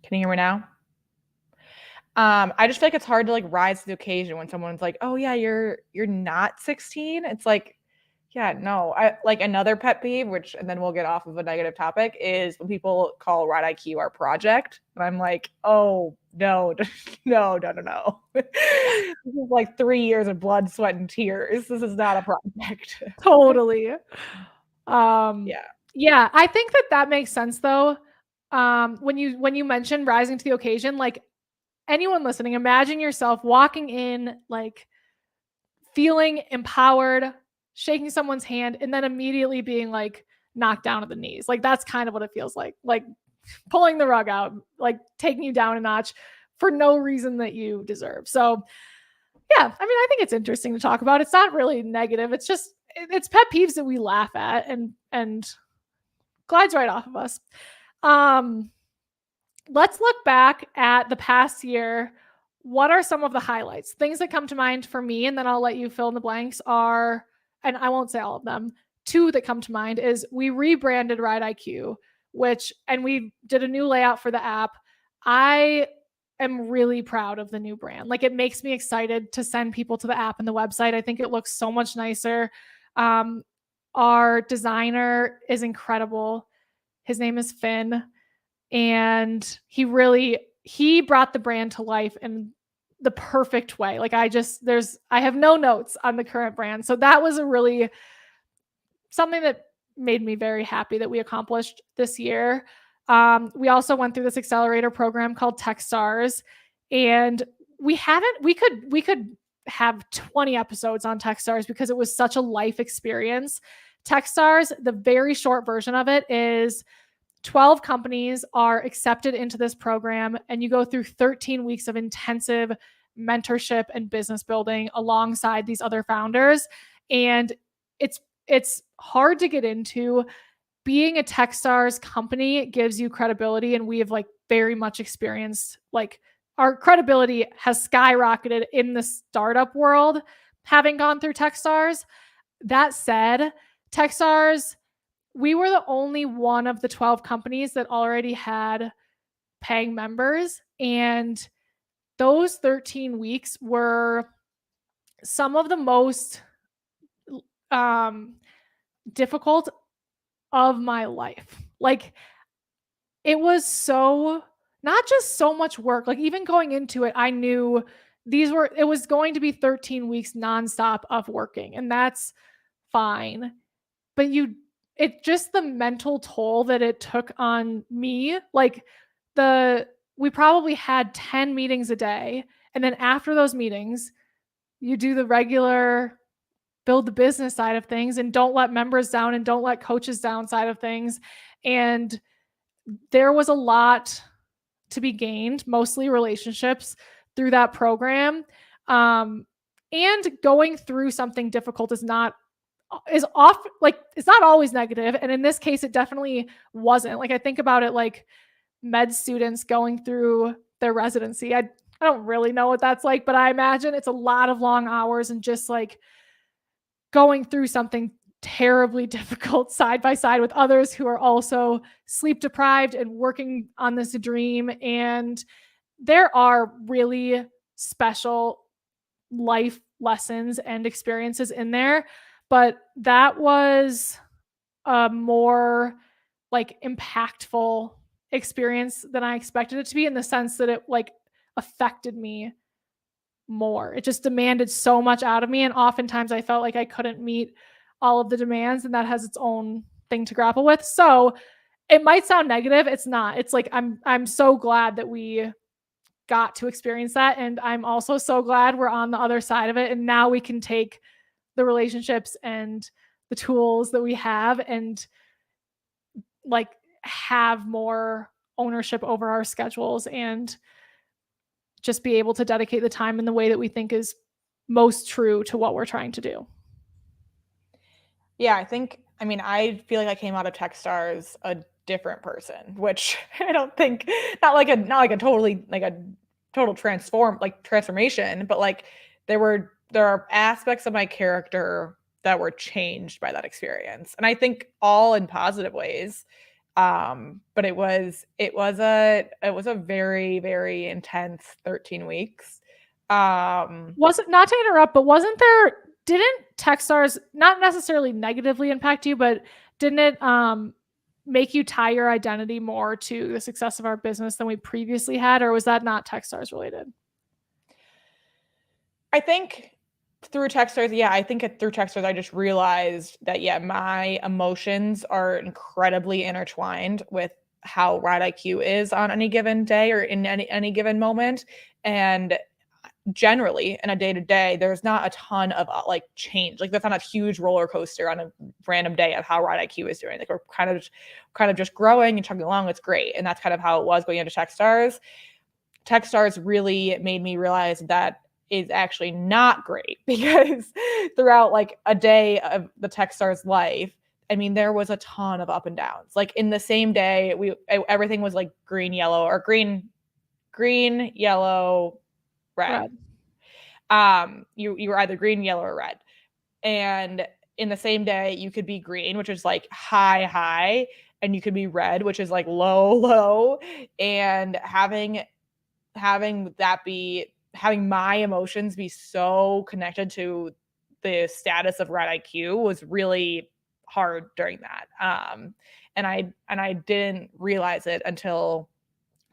Can you hear me now? I just feel like it's hard to like rise to the occasion when someone's like, "Oh yeah, you're not 16." It's like, yeah, no. I like another pet peeve, which and then we'll get off of a negative topic, is when people call Ride IQ our project, and I'm like, "Oh no, no, no, no, no." This is like 3 years of blood, sweat, and tears. This is not a project. Totally. Yeah. Yeah, I think that makes sense though. When you mentioned rising to the occasion, like anyone listening, imagine yourself walking in, like feeling empowered, shaking someone's hand, and then immediately being like knocked down at the knees. Like that's kind of what it feels like pulling the rug out, like taking you down a notch for no reason that you deserve. So yeah, I mean, I think it's interesting to talk about. It's not really negative. It's just it's pet peeves that we laugh at and glides right off of us. Let's look back at the past year. What are some of the highlights? Things that come to mind for me, and then I'll let you fill in the blanks are, and I won't say all of them. Two that come to mind is we rebranded Ride IQ, and we did a new layout for the app. I am really proud of the new brand. Like it makes me excited to send people to the app and the website. I think it looks so much nicer. Our designer is incredible. His name is Finn. And he brought the brand to life in the perfect way. Like I have no notes on the current brand. So that was a really something that made me very happy that we accomplished this year. We also went through this accelerator program called Techstars, and we could have 20 episodes on Techstars because it was such a life experience. Techstars, the very short version of it is 12 companies are accepted into this program, and you go through 13 weeks of intensive mentorship and business building alongside these other founders. And it's hard to get into. Being a Techstars company gives you credibility, and we have like very much experienced, like, our credibility has skyrocketed in the startup world having gone through Techstars. That said, Techstars, we were the only one of the 12 companies that already had paying members, and those 13 weeks were some of the most difficult of my life. Like, it was so, not just so much work, like even going into it, I knew it was going to be 13 weeks nonstop of working, and that's fine. But it just, the mental toll that it took on me, like, we probably had 10 meetings a day. And then after those meetings, you do the regular build the business side of things and don't let members down and don't let coaches down side of things. And there was a lot to be gained, mostly relationships through that program. And going through something difficult is not always negative. And in this case, it definitely wasn't. Like, I think about it like med students going through their residency. I don't really know what that's like, but I imagine it's a lot of long hours and just like going through something terribly difficult side by side with others who are also sleep deprived and working on this dream. And there are really special life lessons and experiences in there, but that was a more like impactful experience than I expected it to be, in the sense that it like affected me more. It just demanded so much out of me, and oftentimes I felt like I couldn't meet all of the demands, and that has its own thing to grapple with. So it might sound negative, it's not. It's like I'm so glad that we got to experience that, and I'm also so glad we're on the other side of it, and now we can take the relationships and the tools that we have and like have more ownership over our schedules and just be able to dedicate the time in the way that we think is most true to what we're trying to do. Yeah, I feel like I came out of Techstars a different person, which I don't think, not like a total transformation, but like there are aspects of my character that were changed by that experience. And I think all in positive ways. But it was a very, very intense 13 weeks. Wasn't, not to interrupt, but didn't Techstars not necessarily negatively impact you, but didn't it make you tie your identity more to the success of our business than we previously had, or was that not Techstars related? I think through Techstars, I just realized that, my emotions are incredibly intertwined with how Ride IQ is on any given day or in any given moment. And generally in a day-to-day, there's not a ton of like change. Like, that's not a huge roller coaster on a random day of how Ride IQ is doing. Like, we're kind of just growing and chugging along. It's great. And that's kind of how it was going into Techstars. Techstars really made me realize that is actually not great, because throughout like a day of the Techstars life, I mean, there was a ton of up and downs. Like, in the same day, everything was like green, yellow, red. You were either green, yellow, or red. And in the same day, you could be green, which is like high, and you could be red, which is like low. And having my emotions be so connected to the status of Ride IQ was really hard during that. And I didn't realize it until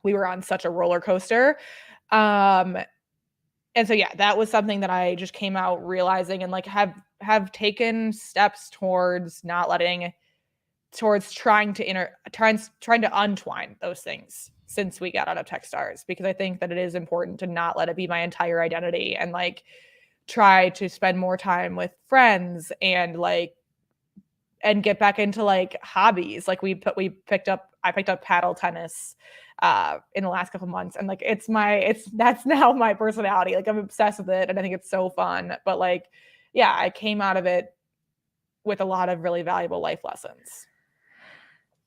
we were on such a roller coaster. And so, that was something that I just came out realizing, and like have taken steps towards trying to untwine those things since we got out of Techstars, because I think that it is important to not let it be my entire identity, and like try to spend more time with friends and get back into like hobbies. Like, we picked up I picked up paddle tennis in the last couple months, and like that's now my personality. Like I'm obsessed with it, and I think it's so fun. But like, yeah, I came out of it with a lot of really valuable life lessons.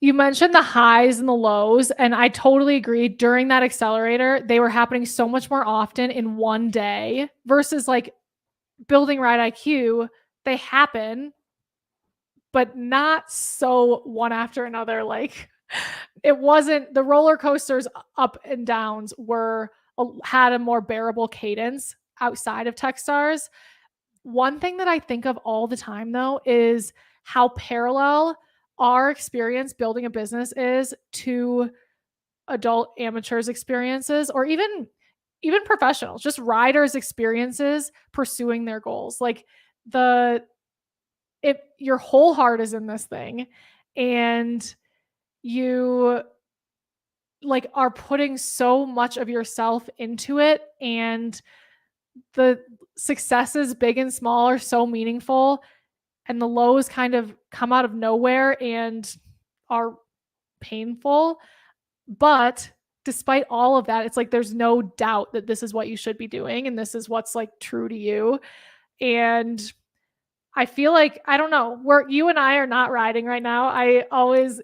You mentioned the highs and the lows, and I totally agree. During that accelerator, they were happening so much more often in one day versus like building Ride IQ. They happen, but not so one after another. Like it wasn't the roller coasters up and downs had a more bearable cadence outside of Techstars. One thing that I think of all the time though is how parallel our experience building a business is to adult amateurs experiences, or even professionals, just riders experiences pursuing their goals. Like the if your whole heart is in this thing and you like are putting so much of yourself into it, and the successes big and small are so meaningful, and the lows kind of come out of nowhere and are painful. But despite all of that, it's like there's no doubt that this is what you should be doing and this is what's like true to you. And I feel like, I don't know, where you and I are not riding right now. I always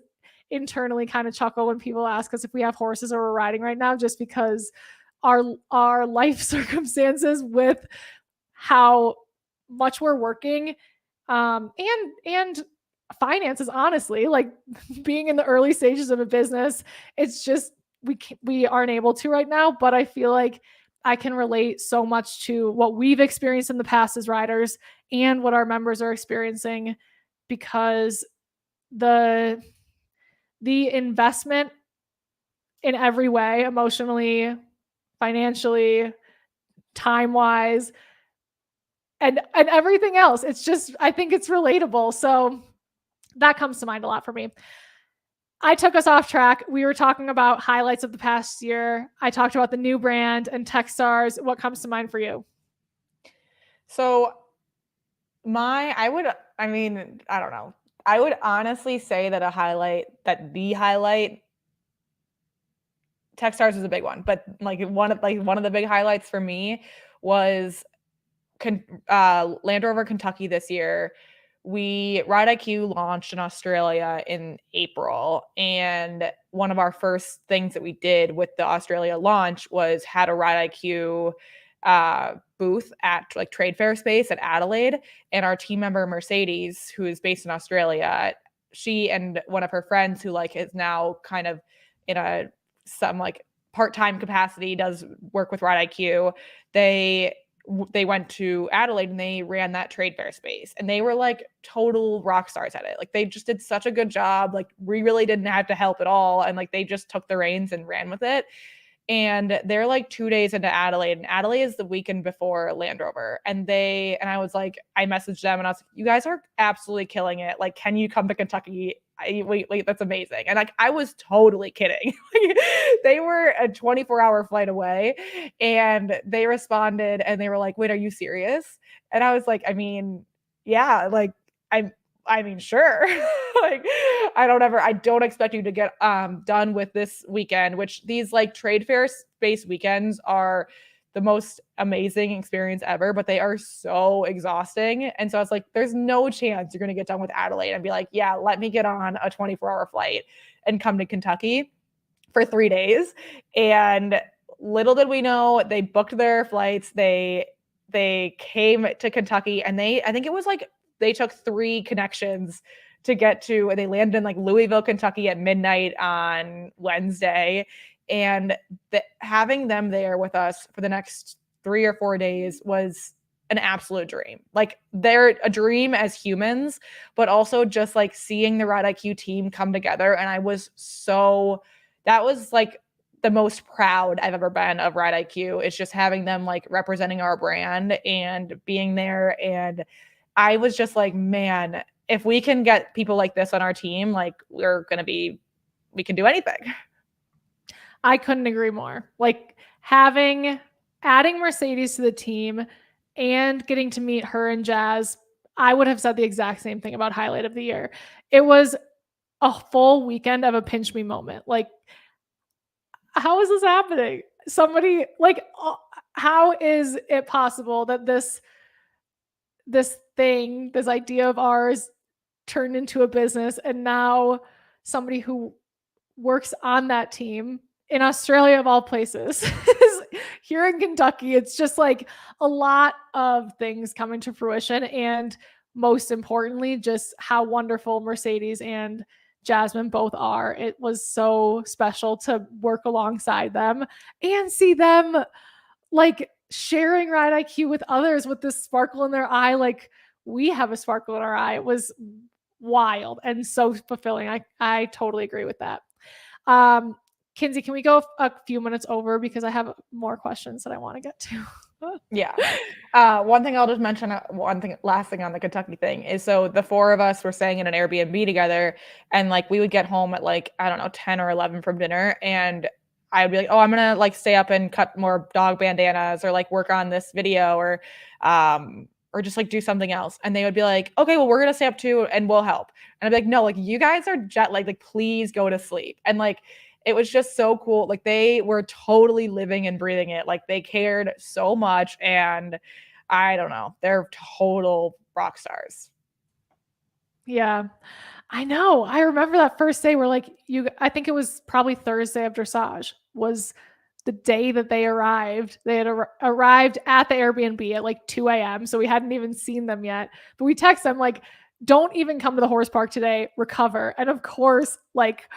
internally kind of chuckle when people ask us if we have horses or we're riding right now, just because our life circumstances with how much we're working, and finances, honestly, like being in the early stages of a business, it's just we aren't able to right now. But I feel like I can relate so much to what we've experienced in the past as riders and what our members are experiencing, because the investment in every way, emotionally, financially, time wise, and everything else, it's just, I think it's relatable. So that comes to mind a lot for me. I took us off track. We were talking about highlights of the past year. I talked about the new brand and Techstars. What comes to mind for you? So I don't know. I would honestly say that the highlight, Techstars is a big one, but one of the big highlights for me was Land Rover Kentucky this year. Ride IQ launched in Australia in April, and one of our first things that we did with the Australia launch was had a Ride IQ booth at like trade fair space at Adelaide, and our team member Mercedes, who is based in Australia, she and one of her friends who like is now kind of in some like part-time capacity, does work with Ride IQ. They went to Adelaide and they ran that trade fair space, and they were like total rock stars at it. Like they just did such a good job. Like we really didn't have to help at all. And like they just took the reins and ran with it. And they're like 2 days into Adelaide, and Adelaide is the weekend before Land Rover. And I was like, I messaged them and I was like, you guys are absolutely killing it. Like, can you come to Kentucky? Wait, that's amazing. And like, I was totally kidding. They were a 24-hour flight away, and they responded and they were like, wait, are you serious? And I was like, I mean, yeah, like I mean, sure. Like, I don't expect you to get done with this weekend, which these like trade fair space weekends are the most amazing experience ever, but they are so exhausting. And so I was like, there's no chance you're going to get done with Adelaide and be like, yeah, let me get on a 24-hour flight and come to Kentucky for 3 days. And little did we know, they booked their flights. They came to Kentucky, and I think it was like they took 3 connections to get to, and they landed in like Louisville, Kentucky at midnight on Wednesday. And having them there with us for the next 3 or 4 days was an absolute dream. Like they're a dream as humans, but also just like seeing the Ride IQ team come together. And that was like the most proud I've ever been of Ride IQ. It's just having them like representing our brand and being there. And I was just like, man, if we can get people like this on our team, like we can do anything. I couldn't agree more. Like adding Mercedes to the team and getting to meet her and Jazz, I would have said the exact same thing about highlight of the year. It was a full weekend of a pinch me moment. Like, how is this happening? Somebody like, how is it possible that this thing, this idea of ours turned into a business, and now somebody who works on that team in Australia of all places is here in Kentucky. It's just like a lot of things coming to fruition, and most importantly, just how wonderful Mercedes and Jasmine both are. It was so special to work alongside them and see them like sharing Ride IQ with others with this sparkle in their eye. Like we have a sparkle in our eye. It was wild and so fulfilling. I totally agree with that. Kinsey, can we go a few minutes over because I have more questions that I want to get to? Yeah. One thing I'll just mention, last thing on the Kentucky thing is, so the four of us were staying in an Airbnb together, and like we would get home at like, I don't know, 10 or 11 from dinner, and I would be like, oh, I'm gonna like stay up and cut more dog bandanas or like work on this video or just like do something else. And they would be like, okay, well, we're gonna stay up too and we'll help. And I'd be like, no, like you guys are jet lagged, like please go to sleep. And like it was just so cool. Like they were totally living and breathing it. Like they cared so much. And I don't know, they're total rock stars. Yeah, I know. I remember that first day where like I think it was probably Thursday of dressage was the day that they arrived. They had arrived at the Airbnb at like 2 a.m. So we hadn't even seen them yet. But we text them like, don't even come to the horse park today, recover. And of course, like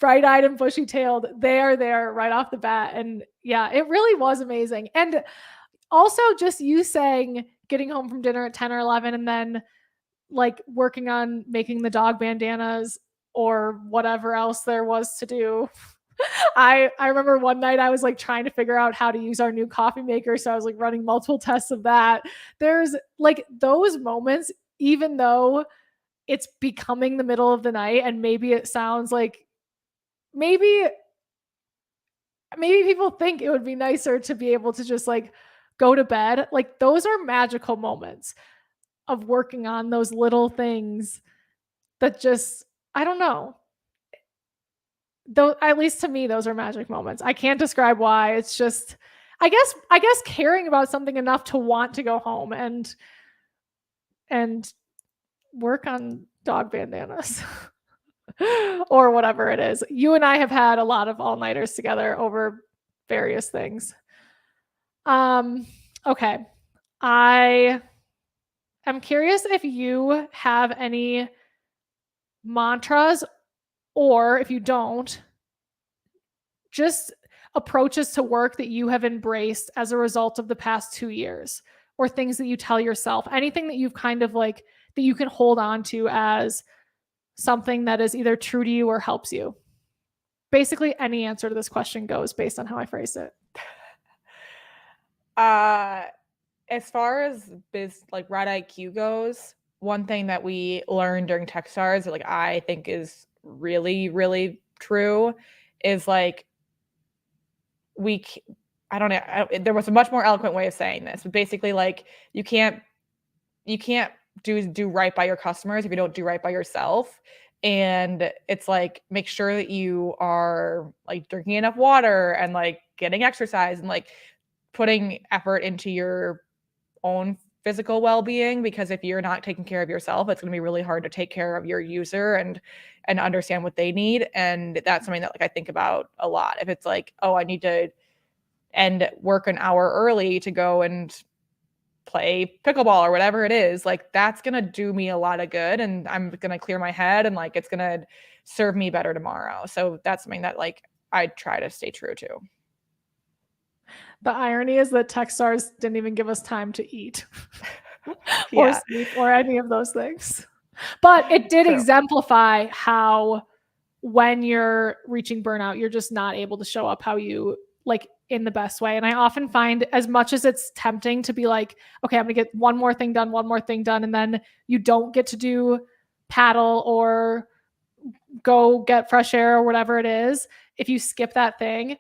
bright-eyed and bushy-tailed, they are there right off the bat. And yeah, it really was amazing. And also just you saying getting home from dinner at 10 or 11 and then like working on making the dog bandanas or whatever else there was to do. I remember one night I was like trying to figure out how to use our new coffee maker. So I was like running multiple tests of that. There's like those moments, even though it's becoming the middle of the night and maybe it sounds like maybe people think it would be nicer to be able to just like go to bed. Like those are magical moments of working on those little things that just, I don't know. Though at least to me those are magic moments. I can't describe why. It's just I guess caring about something enough to want to go home and work on dog bandanas or whatever it is. You and I have had a lot of all-nighters together over various things. Okay. I am curious if you have any mantras, or if you don't, just approaches to work that you have embraced as a result of the past 2 years, or things that you tell yourself, anything that you've kind of like that you can hold on to as something that is either true to you or helps you. Basically, any answer to this question goes based on how I phrase it. As far as like Ride IQ goes, one thing that we learned during Techstars that like I think is really, really true is like I don't know, there was a much more eloquent way of saying this, but basically like you can't do right by your customers if you don't do right by yourself. And it's like make sure that you are like drinking enough water and like getting exercise and like putting effort into your own physical well-being, because if you're not taking care of yourself, it's going to be really hard to take care of your user and understand what they need. And that's something that like I think about a lot. If it's like, oh, I need to end work an hour early to go and play pickleball or whatever it is, like that's going to do me a lot of good and I'm going to clear my head and like it's going to serve me better tomorrow. So that's something that like I try to stay true to. The irony is that Techstars didn't even give us time to eat or sleep or any of those things. But it did exemplify how when you're reaching burnout, you're just not able to show up how you like in the best way. And I often find, as much as it's tempting to be like, okay, I'm gonna get one more thing done, and then you don't get to do paddle or go get fresh air or whatever it is, if you skip that thing,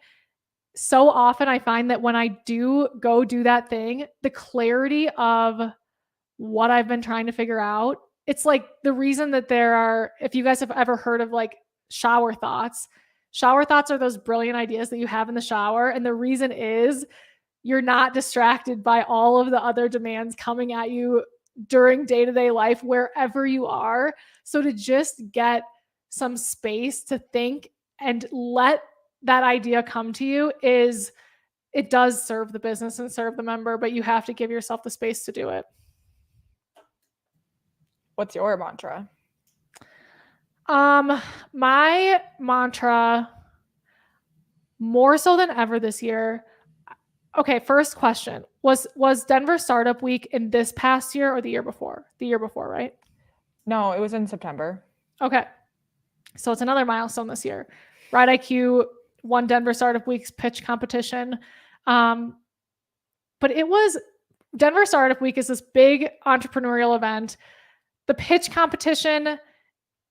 so often I find that when I do go do that thing, the clarity of what I've been trying to figure out it's like the reason that there are, if you guys have ever heard of like shower thoughts are those brilliant ideas that you have in the shower. And the reason is you're not distracted by all of the other demands coming at you during day-to-day life wherever you are. So to just get some space to think and let that idea come to you is, it does serve the business and serve the member, but you have to give yourself the space to do it. What's your mantra? My mantra, more so than ever this year. Okay, first question. Was Denver Startup Week in this past year or the year before? The year before, right? No, it was in September. Okay. So it's another milestone this year. Ride IQ won Denver Startup Week's pitch competition. But it was, Denver Startup Week is this big entrepreneurial event. The pitch competition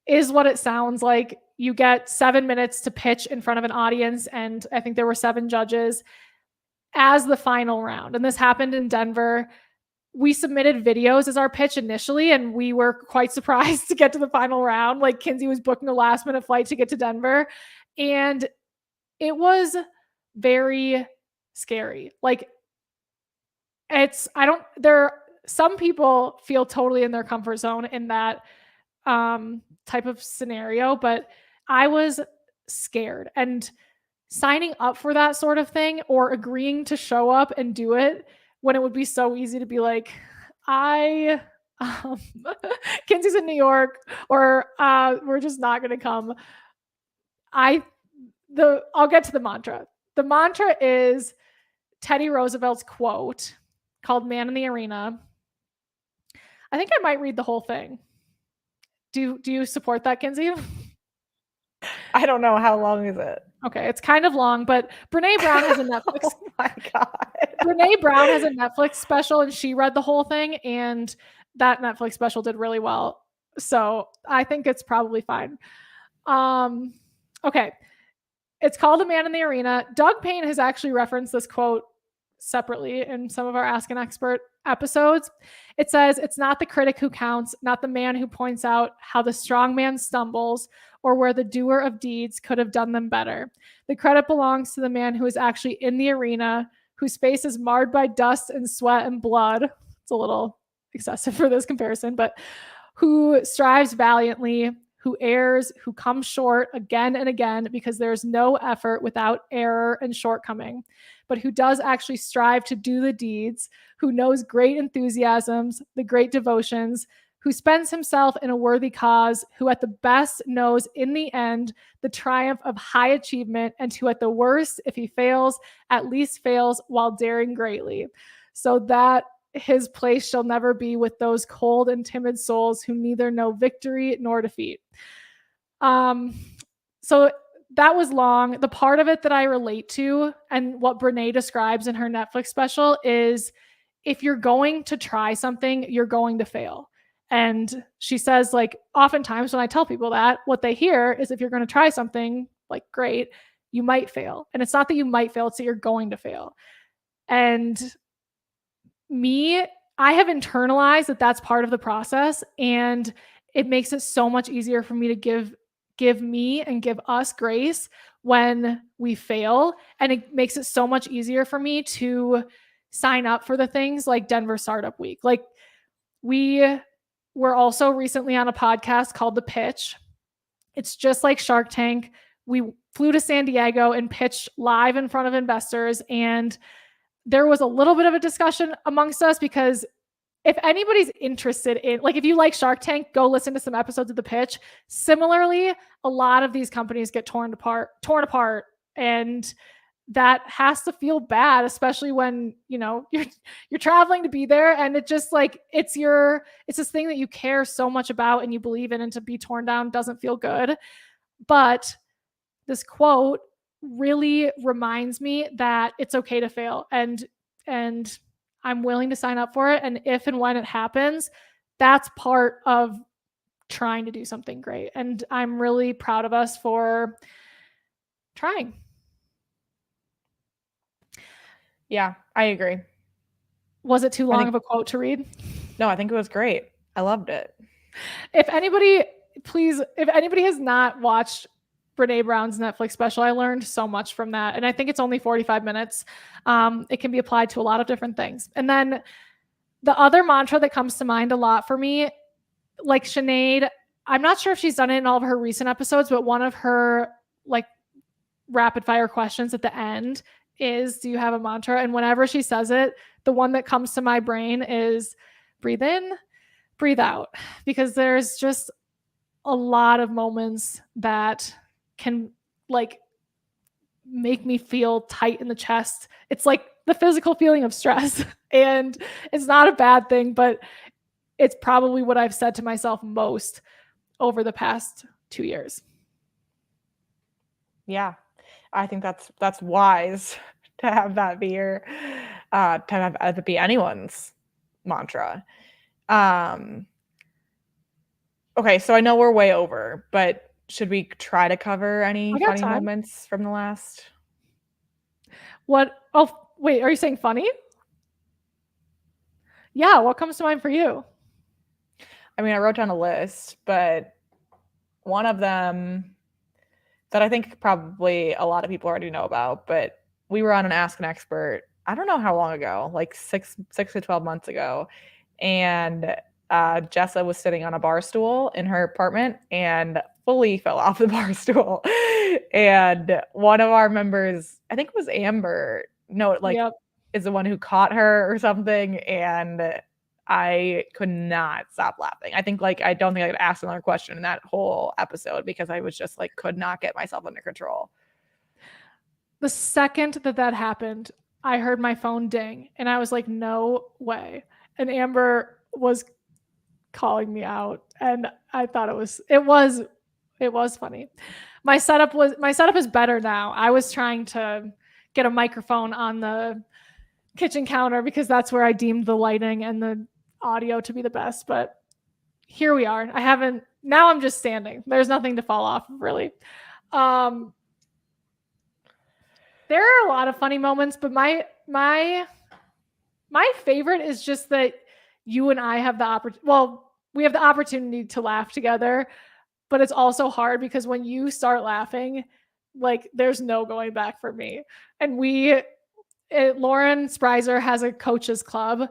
is what it sounds like. You get 7 minutes to pitch in front of an audience, and I think there were 7 judges as the final round. And this happened in Denver. We submitted videos as our pitch initially, and we were quite surprised to get to the final round. Like Kinsey was booking a last minute flight to get to Denver, and it was very scary. Like some people feel totally in their comfort zone in that type of scenario, but I was scared. And signing up for that sort of thing or agreeing to show up and do it when it would be so easy to be like, Kinsey's in New York, or we're just not going to come. I'll get to the mantra. The mantra is Teddy Roosevelt's quote called "Man in the Arena." I think I might read the whole thing. Do you support that, Kinsey? I don't know. How long is it? Okay, it's kind of long, but Brene Brown has a Netflix. Oh my God. Brene Brown has a Netflix special, and she read the whole thing, and that Netflix special did really well. So I think it's probably fine. Okay. It's called "A Man in the Arena." Doug Payne has actually referenced this quote separately in some of our Ask an Expert episodes. It says, "It's not the critic who counts, not the man who points out how the strong man stumbles or where the doer of deeds could have done them better. The credit belongs to the man who is actually in the arena, whose face is marred by dust and sweat and blood." It's a little excessive for this comparison, but who strives valiantly, who errs, who comes short again and again, because there's no effort without error and shortcoming, but who does actually strive to do the deeds, who knows great enthusiasms, the great devotions, who spends himself in a worthy cause, who at the best knows in the end the triumph of high achievement, and who at the worst, if he fails, at least fails while daring greatly. So that his place shall never be with those cold and timid souls who neither know victory nor defeat. So that was long. The part of it that I relate to and what Brene describes in her Netflix special is, if you're going to try something, you're going to fail. And she says, like, oftentimes when I tell people that, what they hear is, if you're going to try something, like, great, you might fail. And it's not that you might fail, it's that you're going to fail. And I have internalized that that's part of the process, and it makes it so much easier for me to give me and give us grace when we fail. And it makes it so much easier for me to sign up for the things like Denver Startup Week. Like, we were also recently on a podcast called The Pitch. It's just like Shark Tank. We flew to San Diego and pitched live in front of investors, and there was a little bit of a discussion amongst us, because if anybody's interested in, like, if you like Shark Tank, go listen to some episodes of The Pitch. Similarly, a lot of these companies get torn apart, and that has to feel bad, especially when, you're traveling to be there, and it just, like, it's this thing that you care so much about and you believe in, and to be torn down doesn't feel good. But this quote really reminds me that it's okay to fail, and I'm willing to sign up for it. And if and when it happens, that's part of trying to do something great. And I'm really proud of us for trying. Yeah, I agree. Was it too long of a quote to read? No, I think it was great. I loved it. If anybody has not watched Brene Brown's Netflix special, I learned so much from that. And I think it's only 45 minutes. It can be applied to a lot of different things. And then the other mantra that comes to mind a lot for me, like Sinead, I'm not sure if she's done it in all of her recent episodes, but one of her like rapid fire questions at the end is, do you have a mantra? And whenever she says it, the one that comes to my brain is breathe in, breathe out, because there's just a lot of moments that can like make me feel tight in the chest. It's like the physical feeling of stress. And it's not a bad thing, but it's probably what I've said to myself most over the past 2 years. Yeah. I think that's wise to have that be your to have it be anyone's mantra. Okay, so I know we're way over, but should we try to cover any funny time. moments from the last? What? Oh, wait, are you saying funny? Yeah, what comes to mind for you? I mean, I wrote down a list, but one of them that I think probably a lot of people already know about, but we were on an Ask an Expert, I don't know how long ago, like 6 to 12 months ago, and Jessa was sitting on a bar stool in her apartment and fully fell off the bar stool. And one of our members, I think it was Amber, no, like Yep. is the one who caught her or something. And I could not stop laughing. I think like I don't think I could ask another question in that whole episode because I was just like could not get myself under control. The second that happened, I heard my phone ding and I was like, no way. And Amber was calling me out and I thought it was funny. My setup is better now. I was trying to get a microphone on the kitchen counter because that's where I deemed the lighting and the audio to be the best, but here we are. Now I'm just standing. There's nothing to fall off really. There are a lot of funny moments, but my favorite is just that you and I have we have the opportunity to laugh together, but it's also hard because when you start laughing, like there's no going back for me. And Lauren Spryzer has a coaches club,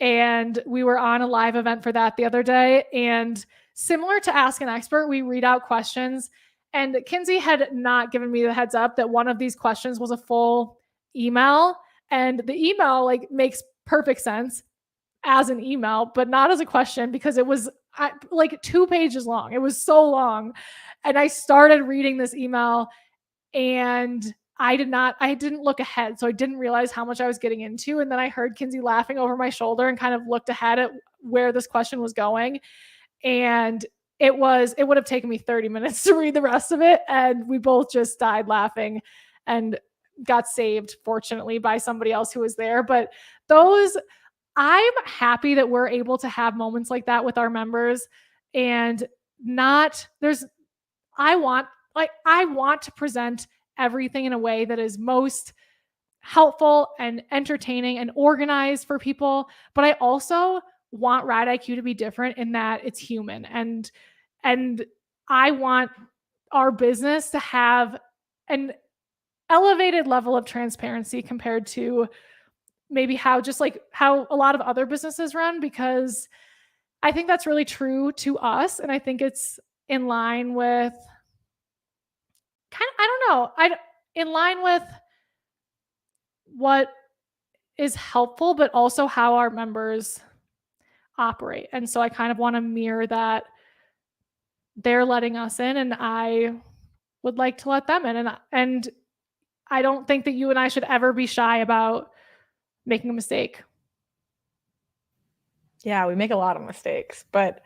and we were on a live event for that the other day. And similar to Ask an Expert, we read out questions. And Kinsey had not given me the heads up that one of these questions was a full email. And the email like makes perfect sense as an email, but not as a question because it was like 2 pages long. It was so long. And I started reading this email and I didn't look ahead. So I didn't realize how much I was getting into. And then I heard Kinsey laughing over my shoulder and kind of looked ahead at where this question was going. And it would have taken me 30 minutes to read the rest of it. And we both just died laughing and got saved, fortunately, by somebody else who was there. But I'm happy that we're able to have moments like that with our members and I want to present everything in a way that is most helpful and entertaining and organized for people. But I also want Ride IQ to be different in that it's human. And I want our business to have an elevated level of transparency compared to maybe how a lot of other businesses run, because I think that's really true to us. And I think it's in line with in line with what is helpful, but also how our members operate. And so I kind of want to mirror that. They're letting us in and I would like to let them in. And I don't think that you and I should ever be shy about making a mistake. Yeah, we make a lot of mistakes, but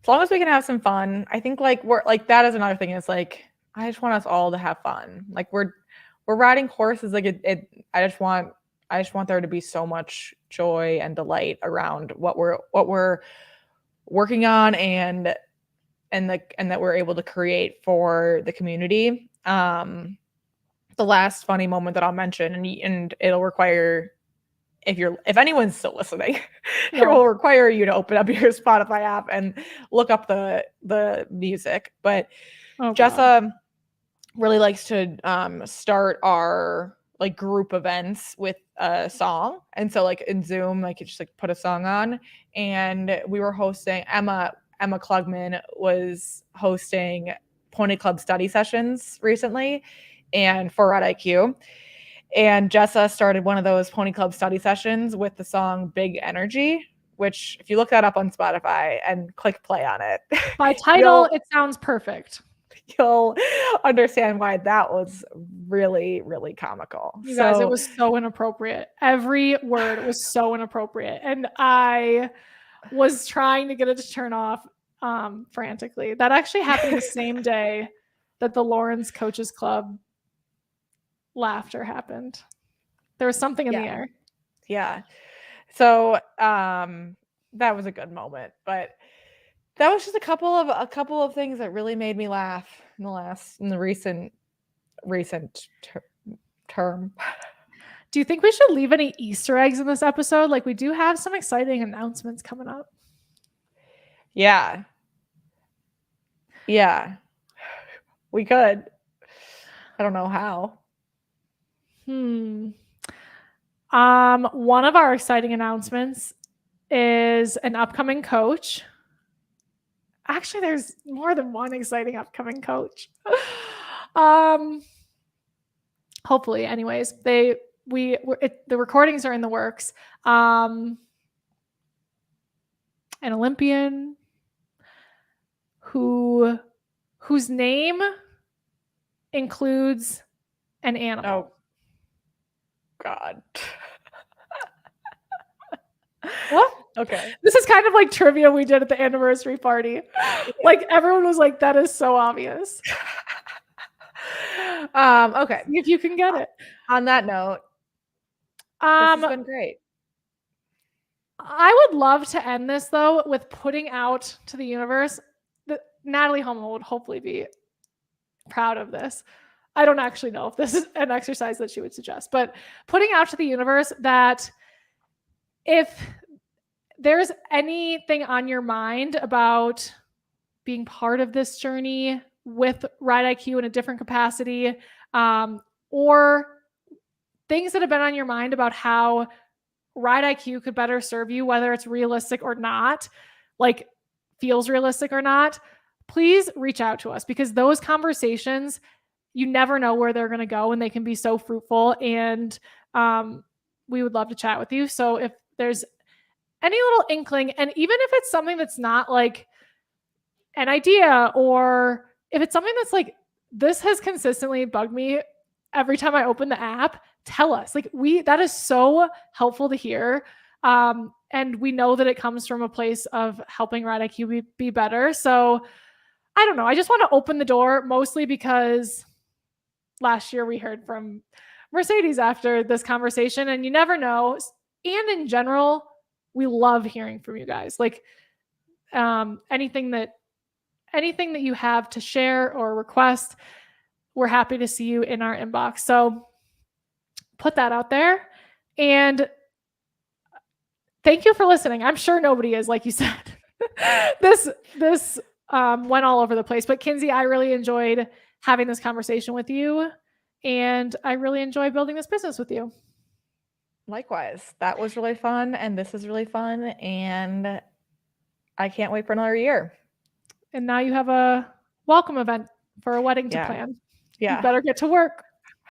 as long as we can have some fun, I think like we're like that is another thing is like I just want us all to have fun. Like we're riding horses like I just want there to be so much joy and delight around what we're working on and that we're able to create for the community. The last funny moment that I'll mention and it'll require if anyone's still listening, it No. will require you to open up your Spotify app and look up the music. But Oh, God. Jessa really likes to start our like group events with a song. And so like in Zoom, like you just like put a song on. And we were hosting Emma Klugman was hosting Pony Club study sessions recently and for Red IQ. And Jessa started one of those Pony Club study sessions with the song Big Energy, which if you look that up on Spotify and click play on it, By title, it sounds perfect. You'll understand why that was really, really comical. You guys, it was so inappropriate. Every word was so inappropriate. And I was trying to get it to turn off frantically. That actually happened the same day that the Lawrence Coaches Club laughter happened. There was something in the air. Yeah. So that was a good moment. But that was just a couple of things that really made me laugh in the recent term. Do you think we should leave any Easter eggs in this episode? Like we do have some exciting announcements coming up. Yeah. Yeah. We could. I don't know how. One of our exciting announcements is an upcoming coach. Actually, there's more than one exciting upcoming coach. Hopefully, anyways, the recordings are in the works. An Olympian whose name includes an animal. Oh God. What? Okay. This is kind of like trivia we did at the anniversary party. Like everyone was like, that is so obvious. Okay. See if you can get it. On that note, this has been great. I would love to end this though with putting out to the universe that Natalie Hummel would hopefully be proud of this. I don't actually know if this is an exercise that she would suggest, but putting out to the universe that if there's anything on your mind about being part of this journey with Ride IQ in a different capacity, or things that have been on your mind about how Ride IQ could better serve you, whether it's realistic or not, like feels realistic or not, please reach out to us because those conversations, you never know where they're going to go and they can be so fruitful. And we would love to chat with you. So if there's any little inkling, and even if it's something that's not like an idea, or if it's something that's like, this has consistently bugged me every time I open the app, tell us. Like that is so helpful to hear. And we know that it comes from a place of helping Ride IQ be better. So I don't know. I just want to open the door mostly because last year we heard from Mercedes after this conversation and you never know. And in general, we love hearing from you guys. Like anything that you have to share or request, we're happy to see you in our inbox. So put that out there. And thank you for listening. I'm sure nobody is, like you said. This went all over the place. But Kinsey, I really enjoyed having this conversation with you. And I really enjoy building this business with you. Likewise. That was really fun. And this is really fun. And I can't wait for another year. And now you have a welcome event for a wedding to plan. Yeah. You better get to work.